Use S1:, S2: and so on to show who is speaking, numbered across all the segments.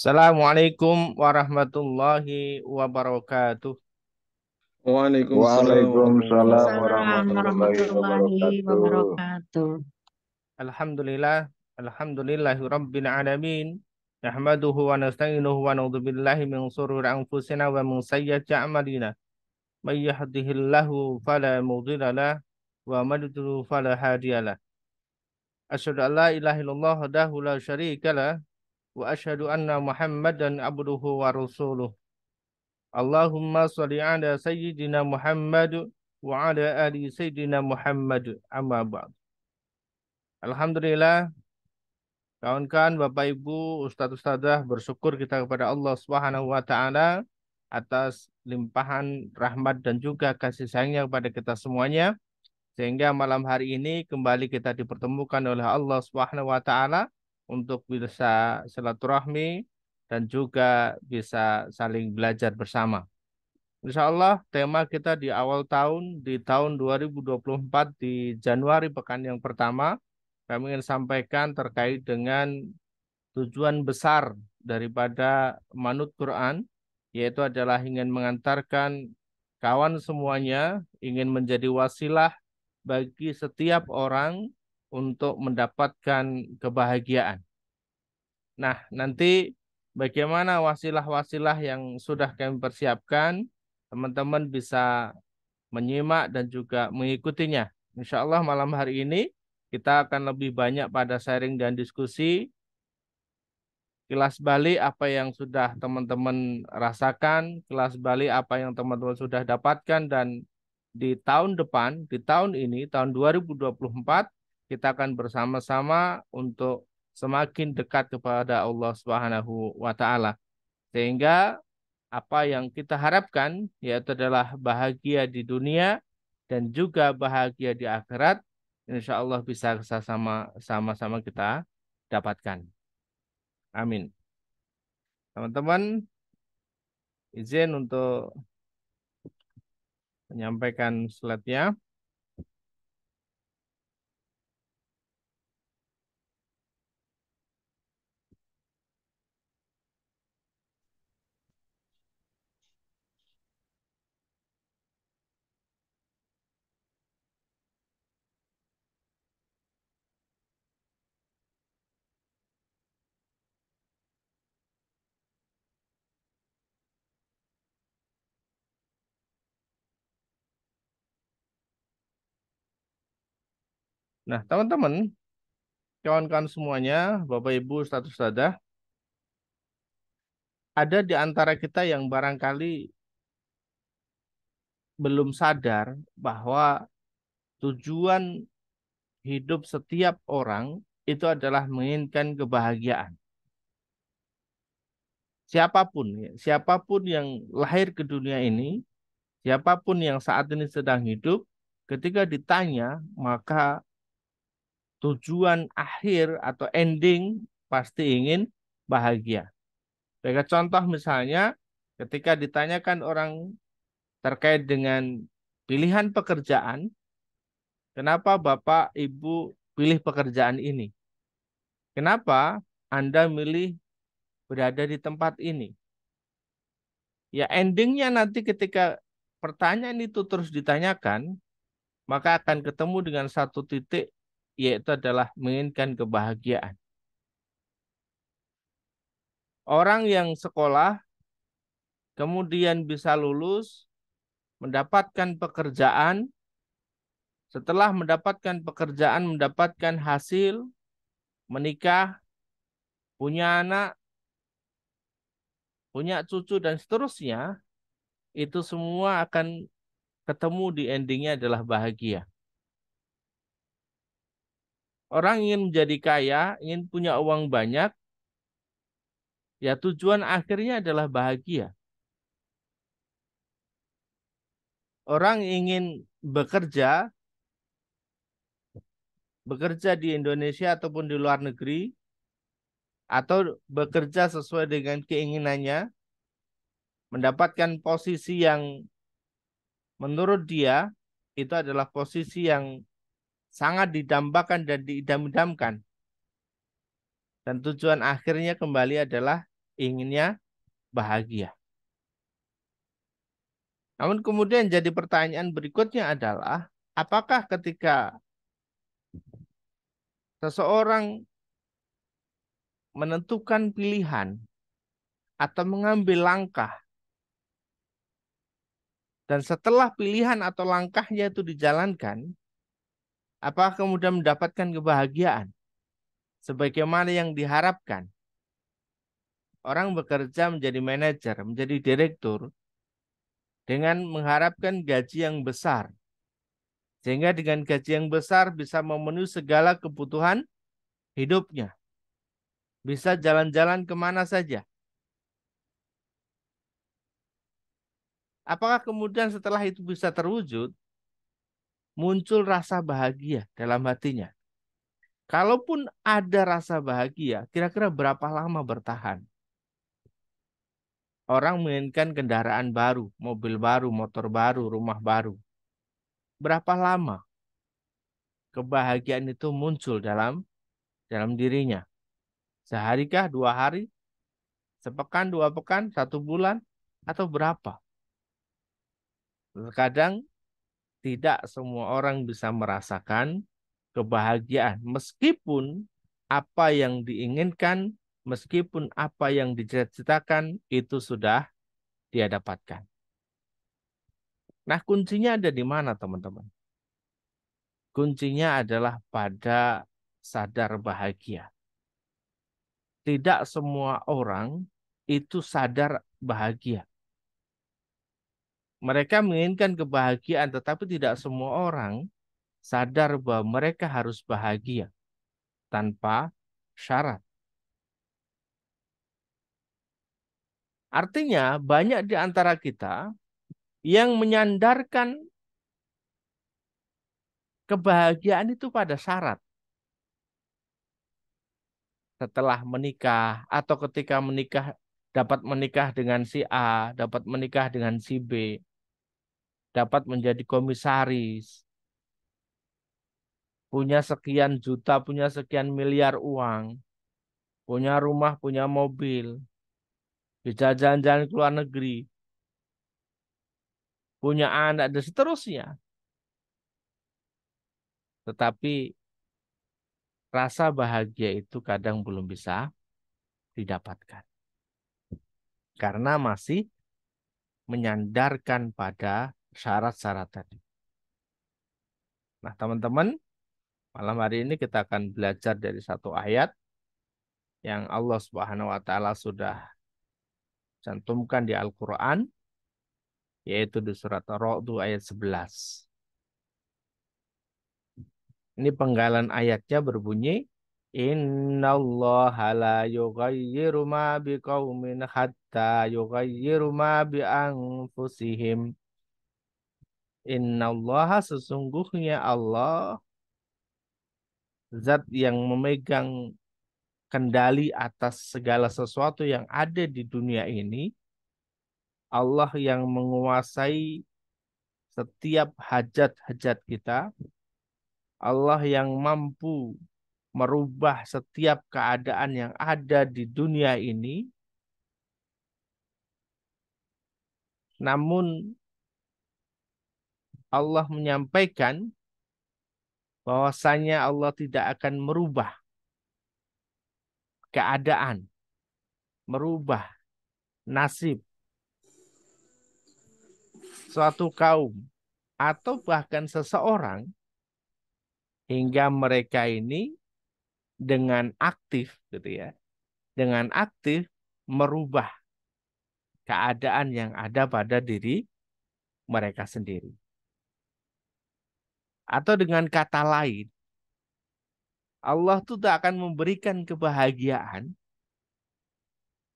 S1: Assalamualaikum warahmatullahi wabarakatuh.
S2: Waalaikumsalam warahmatullahi
S3: Waalaikumsalam
S1: Alhamdulillah.
S3: warahmatullahi
S2: wabarakatuh.
S3: warahmatullahi
S2: Wabarakatuh.
S3: wabarakatuh.
S1: Alhamdulillahi rabbil alamin. Nahmaduhu wa nasta'inuhu wa na'udzu billahi min shururi anfusina wa min sayyiati a'malina. May yahdihillahu fala mudilla lahu wa may yudlil fala hadiya lahu. Asyhadu an la ilaha illallah wahdahu la syarika lahu wa asyhadu anna Muhammadan abduhu wa rasuluh. Allahumma shalli ala sayyidina Muhammad wa ala ali sayyidina Muhammad amma ba'd. Alhamdulillah, kawan-kawan, Bapak Ibu, Ustadz Ustadzah, bersyukur kita kepada Allah Subhanahu wa taala atas limpahan rahmat dan juga kasih sayangnya kepada kita semuanya, sehingga malam hari ini kembali kita dipertemukan oleh Allah Subhanahu wa taala untuk bisa silaturahmi dan juga bisa saling belajar bersama. Insya Allah tema kita di awal tahun, di tahun 2024 di Januari pekan yang pertama, kami ingin sampaikan terkait dengan tujuan besar daripada Manut Quran, yaitu adalah ingin mengantarkan kawan semuanya, ingin menjadi wasilah bagi setiap orang untuk mendapatkan kebahagiaan. Nah, nanti bagaimana wasilah-wasilah yang sudah kami persiapkan, teman-teman bisa menyimak dan juga mengikutinya. Insya Allah malam hari ini kita akan lebih banyak pada sharing dan diskusi, kilas balik apa yang sudah teman-teman rasakan, kilas balik apa yang teman-teman sudah dapatkan, dan di tahun depan, di tahun ini, tahun 2024, kita akan bersama-sama untuk semakin dekat kepada Allah Subhanahu wa taala. Sehingga apa yang kita harapkan yaitu adalah bahagia di dunia dan juga bahagia di akhirat, insya Allah bisa sama-sama kita dapatkan. Amin. Teman-teman, izin untuk menyampaikan slide-nya. Nah, teman-teman, kawan-kawan semuanya, Bapak Ibu, Ustadz Ustadzah, ada di antara kita yang barangkali belum sadar bahwa tujuan hidup setiap orang itu adalah menginginkan kebahagiaan. Siapapun, ya, siapapun yang lahir ke dunia ini, siapapun yang saat ini sedang hidup, ketika ditanya, maka tujuan akhir atau ending pasti ingin bahagia. Sebagai contoh misalnya, ketika ditanyakan orang terkait dengan pilihan pekerjaan, kenapa Bapak Ibu pilih pekerjaan ini? Kenapa Anda milih berada di tempat ini? Ya endingnya nanti ketika pertanyaan itu terus ditanyakan, maka akan ketemu dengan satu titik, yaitu adalah menginginkan kebahagiaan. Orang yang sekolah, kemudian bisa lulus, mendapatkan pekerjaan, setelah mendapatkan pekerjaan, mendapatkan hasil, menikah, punya anak, punya cucu, dan seterusnya, itu semua akan ketemu di endingnya adalah bahagia. Orang ingin menjadi kaya, ingin punya uang banyak, ya tujuan akhirnya adalah bahagia. Orang ingin bekerja, bekerja di Indonesia ataupun di luar negeri, atau bekerja sesuai dengan keinginannya, mendapatkan posisi yang menurut dia itu adalah posisi yang sangat didambakan dan diidam-idamkan. Dan tujuan akhirnya kembali adalah inginnya bahagia. Namun kemudian jadi pertanyaan berikutnya adalah, apakah ketika seseorang menentukan pilihan atau mengambil langkah, dan setelah pilihan atau langkahnya itu dijalankan, apakah kemudian mendapatkan kebahagiaan sebagaimana yang diharapkan? Orang bekerja menjadi manajer, menjadi direktur dengan mengharapkan gaji yang besar. Sehingga dengan gaji yang besar bisa memenuhi segala kebutuhan hidupnya. Bisa jalan-jalan kemana saja. Apakah kemudian setelah itu bisa terwujud, muncul rasa bahagia dalam hatinya? Kalaupun ada rasa bahagia, kira-kira berapa lama bertahan? Orang menginginkan kendaraan baru, mobil baru, motor baru, rumah baru. Berapa lama kebahagiaan itu muncul dalam dirinya? Seharikah, 2 hari, sepekan, 2 pekan, 1 bulan, atau berapa? Terkadang tidak semua orang bisa merasakan kebahagiaan meskipun apa yang diinginkan, meskipun apa yang dicita-citakan itu sudah dia dapatkan. Nah, kuncinya ada di mana, teman-teman? Kuncinya adalah pada sadar bahagia. Tidak semua orang itu sadar bahagia. Mereka menginginkan kebahagiaan, tetapi tidak semua orang sadar bahwa mereka harus bahagia tanpa syarat. Artinya, banyak di antara kita yang menyandarkan kebahagiaan itu pada syarat. Setelah menikah atau ketika menikah, dapat menikah dengan si A, dapat menikah dengan si B, dapat menjadi komisaris, punya sekian juta, punya sekian miliar uang, punya rumah, punya mobil, bisa jalan-jalan ke luar negeri, punya anak, dan seterusnya. Tetapi rasa bahagia itu kadang belum bisa didapatkan. Karena masih menyandarkan pada syarat-syarat tadi. Nah, teman-teman, malam hari ini kita akan belajar dari satu ayat yang Allah Subhanahu wa taala sudah cantumkan di Al-Qur'an, yaitu di surat Ar-Ra'd ayat 11. Ini penggalan ayatnya berbunyi, Innallaha la yughayyiru ma biqaumin hatta yughayyiru ma bi anfusihim. Innallaha, sesungguhnya Allah, zat yang memegang kendali atas segala sesuatu yang ada di dunia ini. Allah yang menguasai setiap hajat-hajat kita. Allah yang mampu merubah setiap keadaan yang ada di dunia ini. Namun Allah menyampaikan bahwasanya Allah tidak akan merubah keadaan, merubah nasib suatu kaum atau bahkan seseorang hingga mereka ini dengan aktif gitu ya, dengan aktif merubah keadaan yang ada pada diri mereka sendiri. Atau dengan kata lain, Allah tuh tak akan memberikan kebahagiaan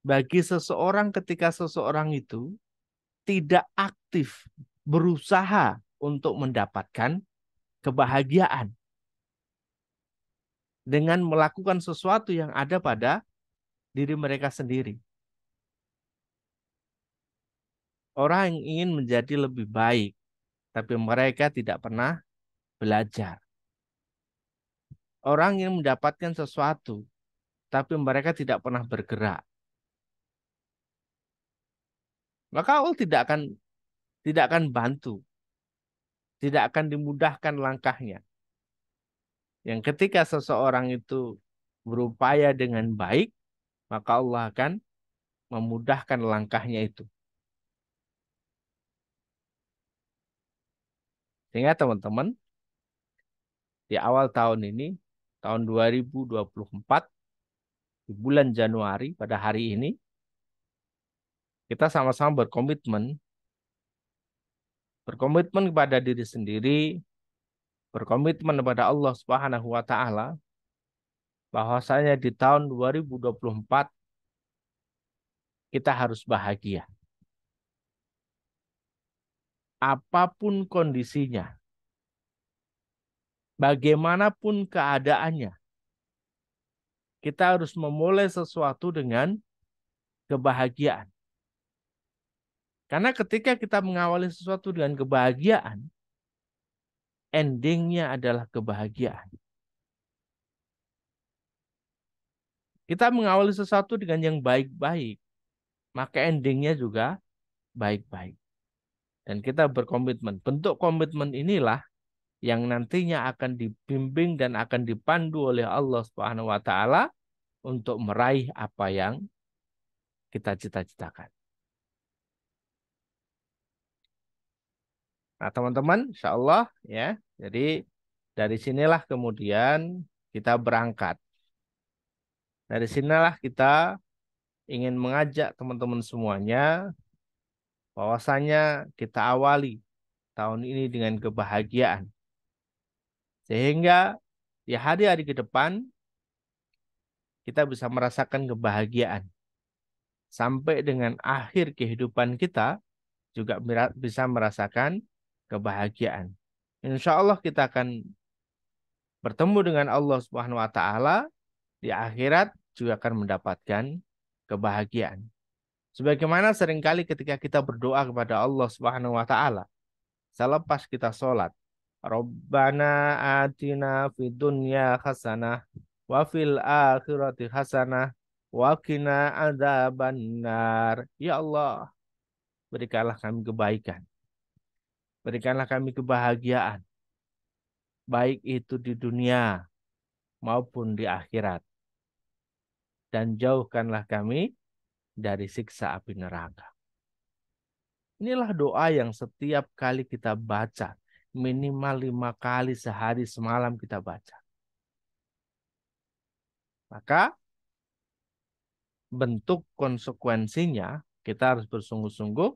S1: bagi seseorang ketika seseorang itu tidak aktif berusaha untuk mendapatkan kebahagiaan dengan melakukan sesuatu yang ada pada diri mereka sendiri. Orang yang ingin menjadi lebih baik, tapi mereka tidak pernah belajar. Orang yang mendapatkan sesuatu, tapi mereka tidak pernah bergerak. maka Allah tidak akan bantu, tidak akan dimudahkan langkahnya. Yang ketika seseorang itu berupaya dengan baik, maka Allah akan memudahkan langkahnya itu. Sehingga teman-teman, di awal tahun ini, tahun 2024, di bulan Januari pada hari ini, kita sama-sama berkomitmen kepada diri sendiri, berkomitmen kepada Allah Subhanahu wa taala bahwasanya di tahun 2024 kita harus bahagia. Apapun kondisinya, bagaimanapun keadaannya, kita harus memulai sesuatu dengan kebahagiaan. Karena ketika kita mengawali sesuatu dengan kebahagiaan, endingnya adalah kebahagiaan. Kita mengawali sesuatu dengan yang baik-baik, maka endingnya juga baik-baik. Dan kita berkomitmen. Bentuk komitmen inilah yang nantinya akan dibimbing dan akan dipandu oleh Allah Subhanahu wa taala untuk meraih apa yang kita cita-citakan. Nah, teman-teman, insya Allah ya. Jadi dari sinilah kemudian kita berangkat. Dari sinilah kita ingin mengajak teman-teman semuanya bahwasanya kita awali tahun ini dengan kebahagiaan. Sehingga di hari-hari ke depan kita bisa merasakan kebahagiaan. Sampai dengan akhir kehidupan kita juga bisa merasakan kebahagiaan. Insya Allah kita akan bertemu dengan Allah Subhanahu wa taala di akhirat juga akan mendapatkan kebahagiaan. Sebagaimana seringkali ketika kita berdoa kepada Allah Subhanahu wa taala selepas kita sholat, Rabbana atina fid dunya hasanah wa fil akhirati hasanah wa qina adzabannar. Ya Allah, berikanlah kami kebaikan. Berikanlah kami kebahagiaan. Baik itu di dunia maupun di akhirat. Dan jauhkanlah kami dari siksa api neraka. Inilah doa yang setiap kali kita baca. Minimal 5 kali sehari semalam kita baca. Maka bentuk konsekuensinya kita harus bersungguh-sungguh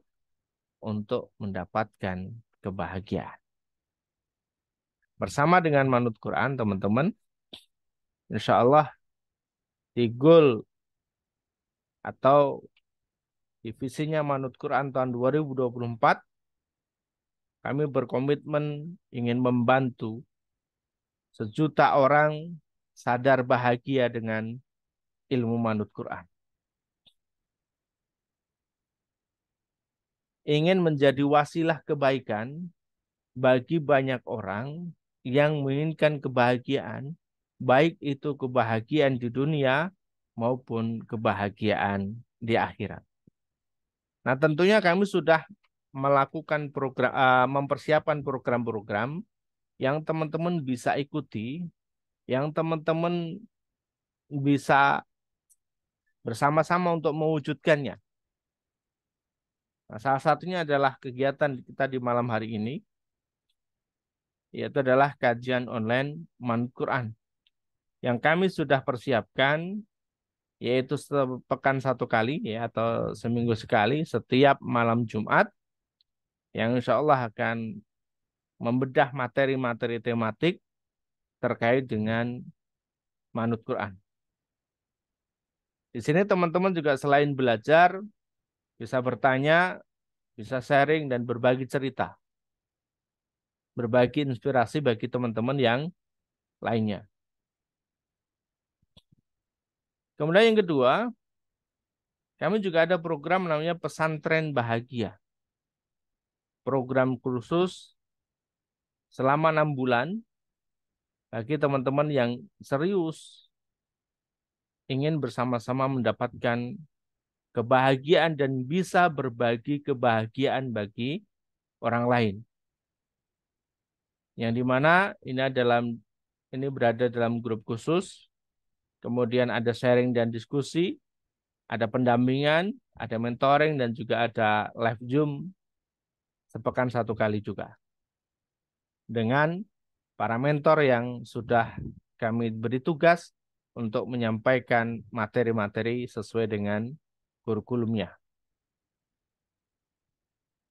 S1: untuk mendapatkan kebahagiaan. Bersama dengan manut Quran, teman-teman, insya Allah di goal atau divisinya manut Quran tahun 2024, kami berkomitmen ingin membantu 1 juta orang sadar bahagia dengan ilmu manut Quran. Ingin menjadi wasilah kebaikan bagi banyak orang yang menginginkan kebahagiaan, baik itu kebahagiaan di dunia maupun kebahagiaan di akhirat. Nah, tentunya kami sudah melakukan program, mempersiapkan program-program yang teman-teman bisa ikuti, yang teman-teman bisa bersama-sama untuk mewujudkannya. Nah, salah satunya adalah kegiatan kita di malam hari ini, yaitu adalah kajian online Manut Quran yang kami sudah persiapkan, yaitu sepekan 1 kali ya atau seminggu sekali setiap malam Jumat, yang insya Allah akan membedah materi-materi tematik terkait dengan Manut Quran. Di sini teman-teman juga selain belajar, bisa bertanya, bisa sharing dan berbagi cerita. Berbagi inspirasi bagi teman-teman yang lainnya. Kemudian yang kedua, kami juga ada program namanya Pesantren Bahagia. Program khusus selama 6 bulan bagi teman-teman yang serius ingin bersama-sama mendapatkan kebahagiaan dan bisa berbagi kebahagiaan bagi orang lain. Yang dimana ini berada dalam grup khusus, kemudian ada sharing dan diskusi, ada pendampingan, ada mentoring, dan juga ada live Zoom sepekan 1 kali juga. Dengan para mentor yang sudah kami beri tugas untuk menyampaikan materi-materi sesuai dengan kurikulumnya.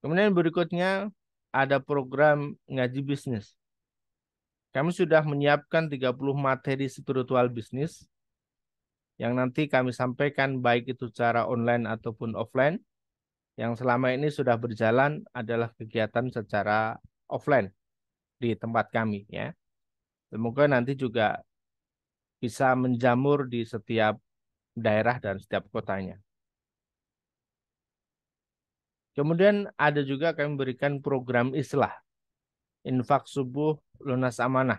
S1: Kemudian berikutnya ada program ngaji bisnis. Kami sudah menyiapkan 30 materi spiritual bisnis yang nanti kami sampaikan baik itu secara online ataupun offline. Yang selama ini sudah berjalan adalah kegiatan secara offline di tempat kami ya. Semoga nanti juga bisa menjamur di setiap daerah dan setiap kotanya. Kemudian ada juga kami berikan program islah, infak subuh, lunas amanah.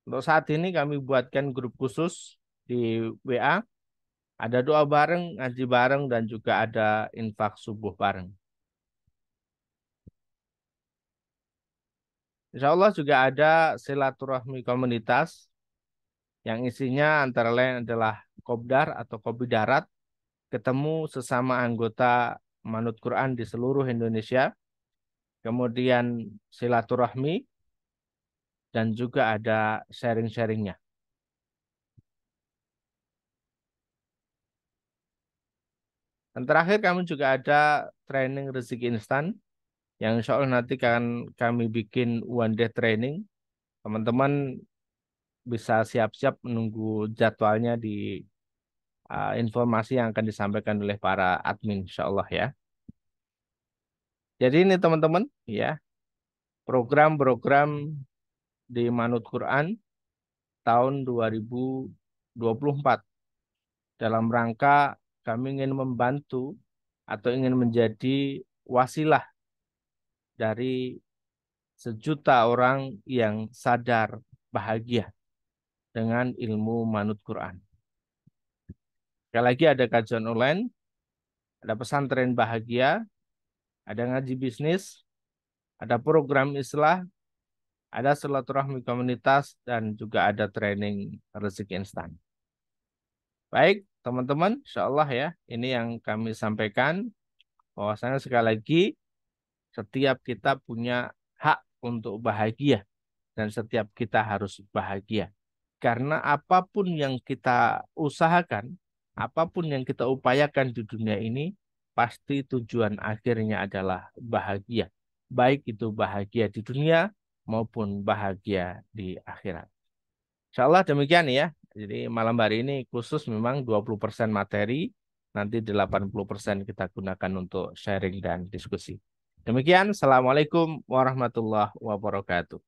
S1: Untuk saat ini kami buatkan grup khusus di WA, ada doa bareng, ngaji bareng, dan juga ada infak subuh bareng. Insya Allah juga ada silaturahmi komunitas yang isinya antara lain adalah kopdar atau kopi darat, ketemu sesama anggota Manut Quran di seluruh Indonesia, kemudian silaturahmi, dan juga ada sharing-sharingnya. Dan terakhir kami juga ada training rezeki instan, yang insya Allah nanti akan kami bikin one day training. Teman-teman bisa siap-siap menunggu jadwalnya di informasi yang akan disampaikan oleh para admin insya Allah ya. Jadi ini teman-teman ya, program-program di Manut Quran tahun 2024 dalam rangka kami ingin membantu atau ingin menjadi wasilah dari sejuta orang yang sadar bahagia dengan ilmu Manut Quran. Sekali lagi ada kajian online, ada pesantren bahagia, ada ngaji bisnis, ada program islah, ada silaturahmi komunitas, dan juga ada training rezeki instan. Baik, teman-teman, insya Allah ya, ini yang kami sampaikan, bahwasanya sekali lagi, setiap kita punya hak untuk bahagia, dan setiap kita harus bahagia. Karena apapun yang kita usahakan, apapun yang kita upayakan di dunia ini, pasti tujuan akhirnya adalah bahagia. Baik itu bahagia di dunia maupun bahagia di akhirat. Insya Allah demikian ya. Jadi malam hari ini khusus memang 20% materi, nanti 80% kita gunakan untuk sharing dan diskusi. Demikian, Assalamualaikum warahmatullahi wabarakatuh.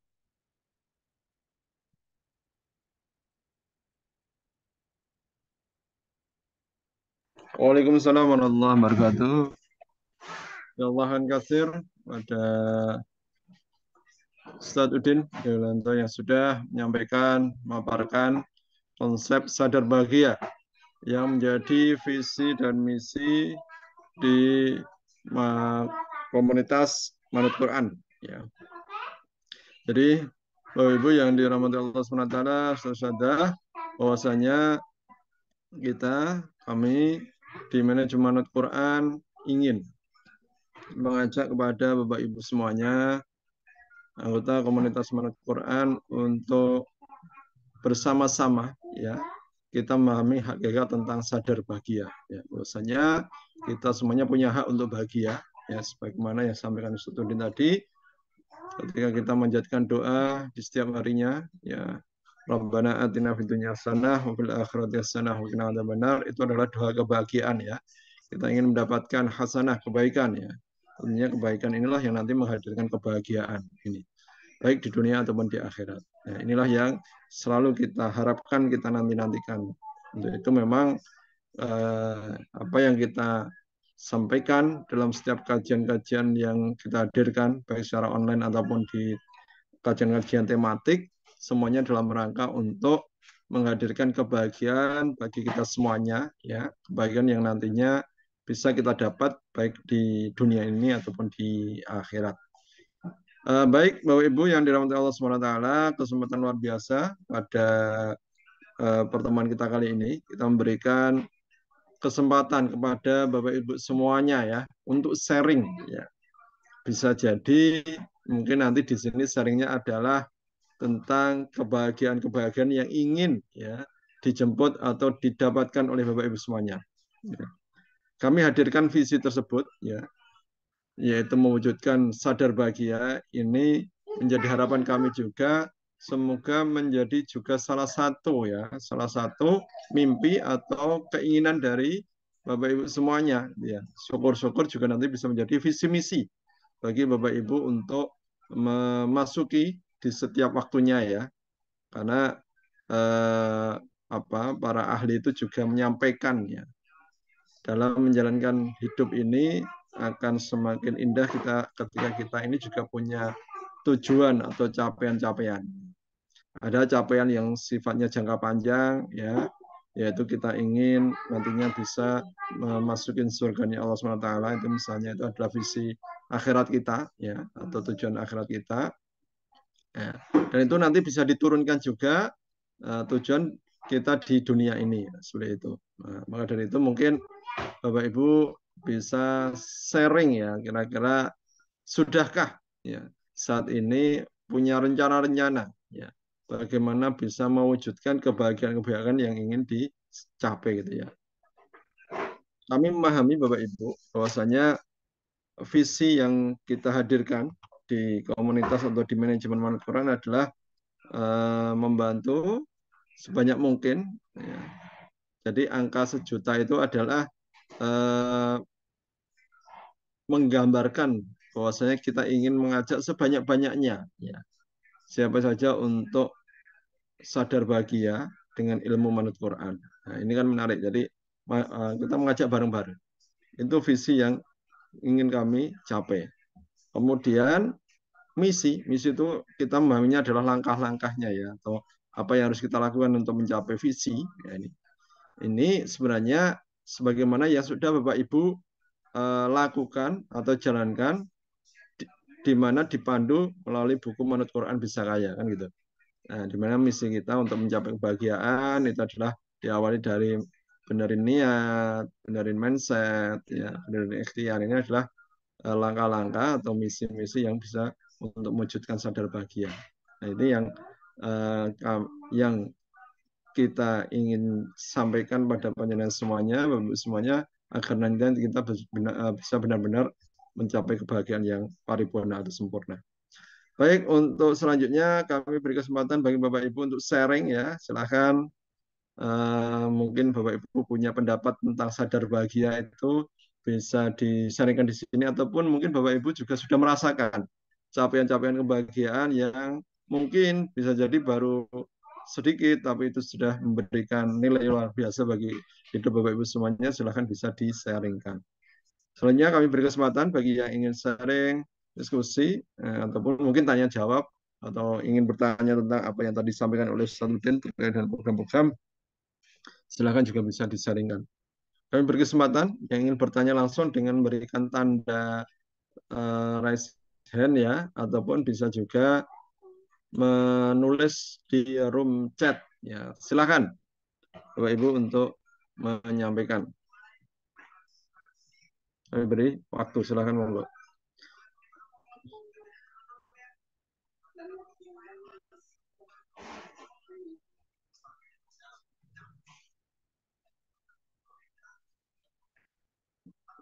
S2: Waalaikumsalam warahmatullahi wabarakatuh. Ya Allah katsir pada Ustadz Udin Dewanto yang sudah menyampaikan, memaparkan konsep sadar bahagia yang menjadi visi dan misi di komunitas Manut Quran. Ya. Jadi Bapak Ibu yang dirahmati Allah SWT, saudara, bahwasanya kami di manajemen Manut Quran ingin mengajak kepada Bapak Ibu semuanya, anggota komunitas Manut Quran, untuk bersama-sama ya kita memahami hakikat tentang sadar bahagia. Ya, bahwasanya kita semuanya punya hak untuk bahagia, ya sebagaimana yang sampaikan Ustaz Udin tadi, ketika kita menjadikan doa di setiap harinya, ya Rabbana atina fid dunya hasanah wa fil akhirati hasanah wa qina adzabannar, itu adalah doa kebahagiaan ya. Kita ingin mendapatkan hasanah, kebaikan ya. Tentunya kebaikan inilah yang nanti menghadirkan kebahagiaan ini, baik di dunia ataupun di akhirat. Nah, inilah yang selalu kita harapkan, kita nantikan. Untuk itu memang apa yang kita sampaikan dalam setiap kajian-kajian yang kita hadirkan, baik secara online ataupun di kajian-kajian tematik, semuanya dalam rangka untuk menghadirkan kebahagiaan bagi kita semuanya, ya, kebahagiaan yang nantinya bisa kita dapat baik di dunia ini ataupun di akhirat. Baik Bapak Ibu yang dirahmati Allah SWT, kesempatan luar biasa pada pertemuan kita kali ini. Kita memberikan kesempatan kepada Bapak Ibu semuanya ya untuk sharing ya. Bisa jadi mungkin nanti di sini sharingnya adalah tentang kebahagiaan-kebahagiaan yang ingin ya dijemput atau didapatkan oleh Bapak Ibu semuanya. Ya. Kami hadirkan visi tersebut ya, yaitu mewujudkan sadar bahagia. Ini menjadi harapan kami juga, semoga menjadi juga salah satu mimpi atau keinginan dari Bapak Ibu semuanya ya. Syukur-syukur juga nanti bisa menjadi visi misi bagi Bapak Ibu untuk memasuki di setiap waktunya ya. Karena para ahli itu juga menyampaikan ya, dalam menjalankan hidup ini akan semakin indah kita ketika kita ini juga punya tujuan atau capaian-capaian. Ada capaian yang sifatnya jangka panjang ya, yaitu kita ingin nantinya bisa memasukin surganya Allah SWT. Itu misalnya itu adalah visi akhirat kita ya, atau tujuan akhirat kita ya. Dan itu nanti bisa diturunkan juga tujuan kita di dunia ini seperti itu. Nah, maka dari itu mungkin Bapak Ibu bisa sharing ya, kira-kira sudahkah ya saat ini punya rencana-rencana ya, bagaimana bisa mewujudkan kebahagiaan-kebahagiaan yang ingin dicapai gitu ya. Kami memahami Bapak Ibu bahwasanya visi yang kita hadirkan di komunitas atau di manajemen Manut Quran adalah membantu sebanyak mungkin ya. Jadi angka 1 juta itu adalah menggambarkan bahwasanya kita ingin mengajak sebanyak-banyaknya ya, siapa saja untuk sadar bahagia dengan ilmu manut Quran. Nah, ini kan menarik. Jadi kita mengajak bareng-bareng. Itu visi yang ingin kami capai. Kemudian misi itu kita memahaminya adalah langkah-langkahnya ya, atau apa yang harus kita lakukan untuk mencapai visi. Ya, ini sebenarnya sebagaimana yang sudah Bapak Ibu lakukan atau jalankan di mana dipandu melalui buku Manut Quran Bisa Kaya kan gitu. Nah, di mana misi kita untuk mencapai kebahagiaan itu adalah diawali dari benerin niat, benerin mindset, ya, benerin ikhtiar. Ini adalah langkah-langkah atau misi-misi yang bisa untuk mewujudkan sadar bahagia. Nah, ini yang kita ingin sampaikan pada panjenengan semuanya, Bapak semuanya, agar nanti kita bisa benar-benar mencapai kebahagiaan yang paripurna atau sempurna. Baik, untuk selanjutnya kami beri kesempatan bagi Bapak Ibu untuk sharing ya. Silakan mungkin Bapak Ibu punya pendapat tentang sadar bahagia itu bisa disaringkan di sini, ataupun mungkin Bapak Ibu juga sudah merasakan capaian-capaian kebahagiaan yang mungkin bisa jadi baru sedikit tapi itu sudah memberikan nilai luar biasa bagi hidup Bapak Ibu semuanya. Silakan bisa disaringkan. Selanjutnya kami beri kesempatan bagi yang ingin sharing, diskusi, ataupun mungkin tanya jawab, atau ingin bertanya tentang apa yang tadi disampaikan oleh Ustaz Udin terkait dengan program-program, silakan juga bisa disaringkan. Kami beri kesempatan yang ingin bertanya langsung dengan memberikan tanda raise hand ya, ataupun bisa juga menulis di room chat ya. Silakan Bapak Ibu untuk menyampaikan. Kami beri waktu, silakan monggo.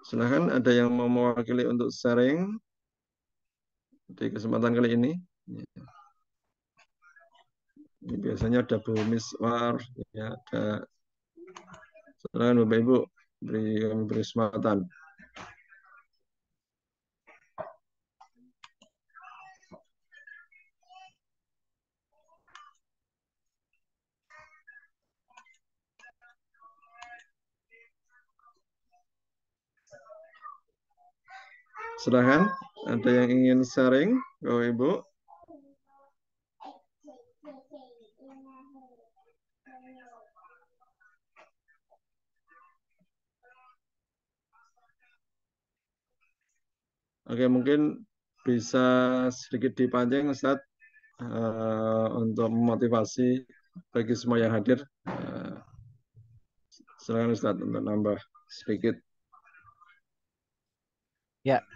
S2: Silakan, ada yang mau mewakili untuk sharing di kesempatan kali ini. Ini biasanya ada Bu Miswar, ya, ada. Silakan Bapak Ibu, beri kesempatan. Silakan, ada yang ingin sharing, Bapak Ibu? Oke, mungkin bisa sedikit dipancing Ustadz untuk memotivasi bagi semua yang hadir. Silakan Ustadz untuk nambah sedikit.
S1: Ya,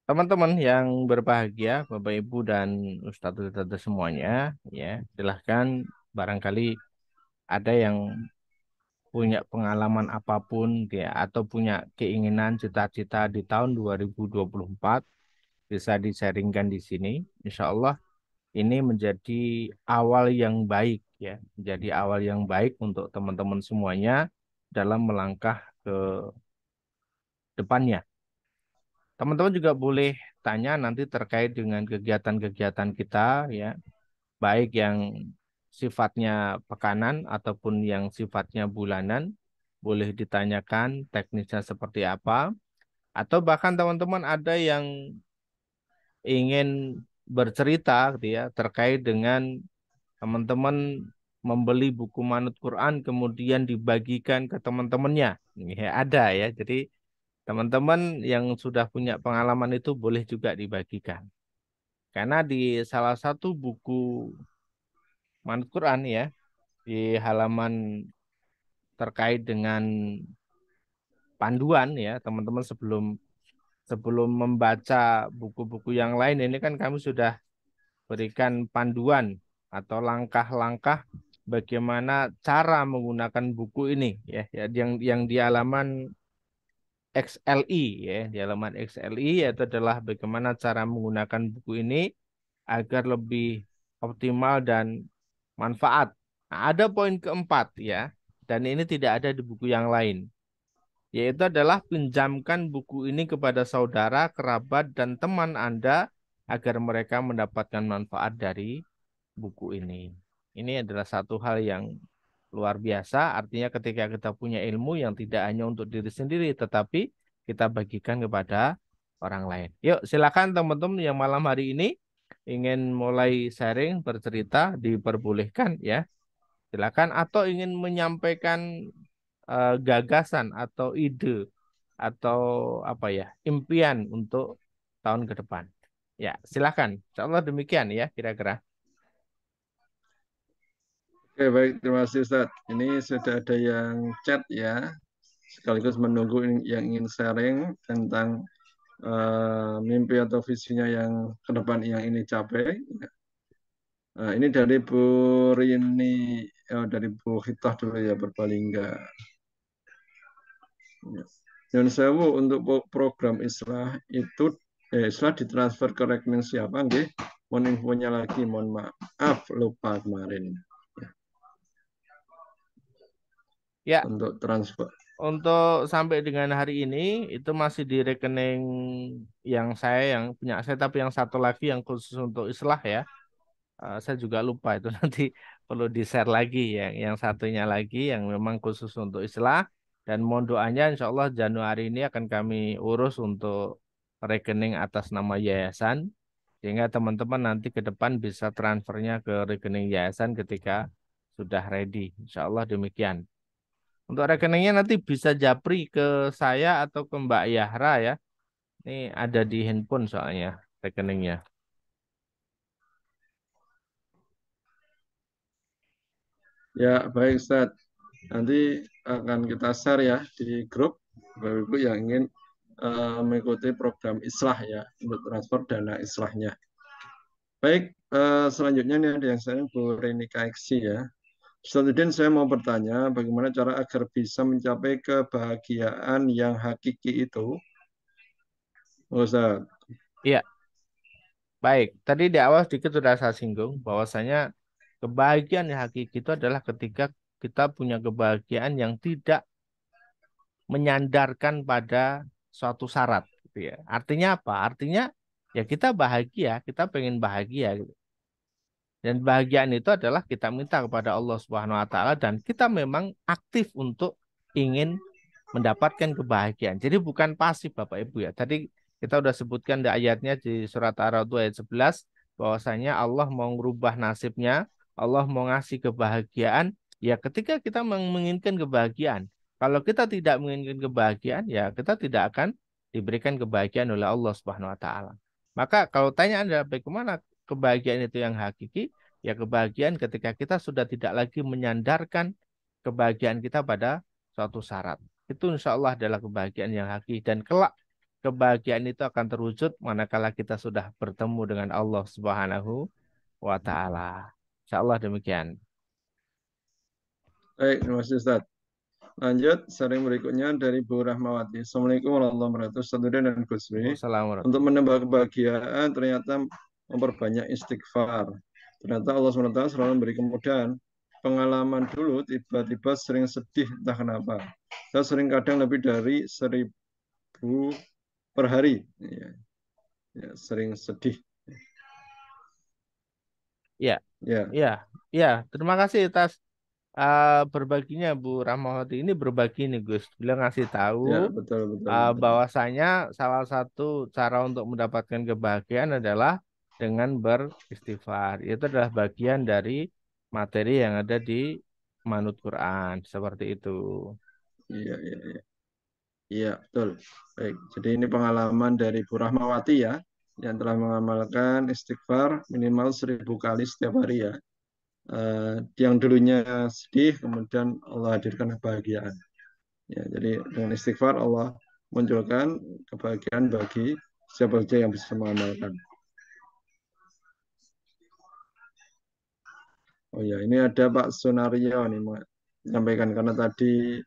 S1: teman-teman yang berbahagia, Bapak Ibu dan Ustadz-Ustadz semuanya, ya, silahkan barangkali ada yang punya pengalaman apapun, ya, atau punya keinginan cita-cita di tahun 2024 bisa di-sharingkan di sini. Insya Allah ini menjadi awal yang baik, ya, menjadi awal yang baik untuk teman-teman semuanya dalam melangkah ke depannya. Teman-teman juga boleh tanya nanti terkait dengan kegiatan-kegiatan kita, ya, baik yang sifatnya pekanan ataupun yang sifatnya bulanan. Boleh ditanyakan teknisnya seperti apa, atau bahkan teman-teman ada yang ingin bercerita gitu ya terkait dengan teman-teman membeli buku Manut Quran kemudian dibagikan ke teman-temannya. Ya, ada ya. Jadi teman-teman yang sudah punya pengalaman itu boleh juga dibagikan. Karena di salah satu buku Manut Quran ya, di halaman terkait dengan panduan ya, teman-teman sebelum sebelum membaca buku-buku yang lain ini kan kami sudah berikan panduan atau langkah-langkah bagaimana cara menggunakan buku ini ya, ya yang di halaman XLI ya, di halaman XLI yaitu adalah bagaimana cara menggunakan buku ini agar lebih optimal dan manfaat. Nah, ada poin keempat ya, dan ini tidak ada di buku yang lain, yaitu adalah pinjamkan buku ini kepada saudara, kerabat, dan teman Anda agar mereka mendapatkan manfaat dari buku ini. Ini adalah satu hal yang luar biasa, artinya ketika kita punya ilmu yang tidak hanya untuk diri sendiri, tetapi kita bagikan kepada orang lain. Yuk, silakan teman-teman yang malam hari ini ingin mulai sharing, bercerita, diperbolehkan ya. Silakan atau ingin menyampaikan gagasan atau ide atau apa ya, impian untuk tahun ke depan. Ya, silakan. Insya Allah demikian ya kira-kira.
S2: Oke, baik. Terima kasih Ustadz. Ini sudah ada yang chat ya, sekaligus menunggu yang ingin sharing tentang mimpi atau visinya yang ke depan yang ini capai. Nah, ini dari Bu Rini, dari Bu Hitah dulu ya, Berbalingga. Dan sewu untuk program Islah itu Islah ditransfer ke rekening siapa nggih? Mohon infonya lagi, mohon maaf lupa kemarin
S1: Ya,
S2: untuk transfer.
S1: untuk sampai dengan hari ini itu masih di rekening yang saya yang punya saya, tapi yang satu lagi yang khusus untuk Islah ya. Saya juga lupa itu nanti perlu di-share lagi ya. Yang satunya lagi yang memang khusus untuk Islah, dan mohon doanya insya Allah Januari ini akan kami urus untuk rekening atas nama yayasan sehingga teman-teman nanti ke depan bisa transfernya ke rekening yayasan ketika sudah ready. Insya Allah demikian. Untuk rekeningnya nanti bisa japri ke saya atau ke Mbak Yahra ya. Ini ada di handphone soalnya rekeningnya.
S2: Ya, baik Ustaz. Nanti akan kita share ya di grup Bapak Ibu yang ingin mengikuti program Islah ya untuk transfer dana Islahnya. Baik, selanjutnya nih ada yang saya Bu Reni KXC ya. Ustazuddin, saya mau bertanya bagaimana cara agar bisa mencapai kebahagiaan yang hakiki itu? Ustaz.
S1: Iya, baik. Tadi di awal sedikit sudah saya singgung bahwasanya kebahagiaan yang hakiki itu adalah ketika kita punya kebahagiaan yang tidak menyandarkan pada suatu syarat gitu ya. Artinya apa? Artinya ya kita bahagia, kita pengen bahagia gitu. Dan bahagiaan itu adalah kita minta kepada Allah Subhanahu wa taala dan kita memang aktif untuk ingin mendapatkan kebahagiaan. Jadi bukan pasif Bapak Ibu ya. Tadi kita udah sebutkan di ayatnya di surat Ar-Ra'd ayat 11 bahwasanya Allah mau merubah nasibnya, Allah mau ngasih kebahagiaan ya ketika kita menginginkan kebahagiaan. Kalau kita tidak menginginkan kebahagiaan ya kita tidak akan diberikan kebahagiaan oleh Allah Subhanahu wa taala. Maka kalau tanya Anda bagaimana kebahagiaan itu yang hakiki, ya kebahagiaan ketika kita sudah tidak lagi menyandarkan kebahagiaan kita pada suatu syarat. Itu insya Allah adalah kebahagiaan yang hakiki dan kelak kebahagiaan itu akan terwujud manakala kita sudah bertemu dengan Allah Subhanahu wa taala. Insya Allah demikian.
S2: Baik, terima kasih Ustaz. Lanjut, sharing berikutnya dari Bu Rahmawati. Assalamualaikum warahmatullahi wabarakatuh. Ustaz Nurdin dan Gusmi. Untuk
S1: Wassalamualaikum.
S2: menambah kebahagiaan, ternyata memperbanyak istighfar. Ternyata Allah SWT selalu memberi kemudahan. Pengalaman dulu tiba-tiba sering sedih, entah kenapa. Saya sering kadang lebih dari 1.000 per hari. Ya, ya, sering sedih.
S1: Ya,
S2: Ya,
S1: ya, ya. Terima kasih atas berbaginya Bu Rahmawati. Ini berbagi nih Gus. Beliau ngasih tahu
S2: ya, betul, betul, betul.
S1: bahwasanya salah satu cara untuk mendapatkan kebahagiaan adalah dengan beristighfar. Itu adalah bagian dari materi yang ada di Manut Quran. Seperti itu.
S2: Iya, iya, iya. Iya, betul. Baik, jadi ini pengalaman dari Bu Rahmawati ya, yang telah mengamalkan istighfar minimal 1.000 kali setiap hari ya. Yang dulunya sedih, kemudian Allah hadirkan kebahagiaan. Ya, jadi dengan istighfar Allah munculkan kebahagiaan bagi siapa saja yang bisa mengamalkan. Oh ya, ini ada Pak Sunario nih menyampaikan karena tadi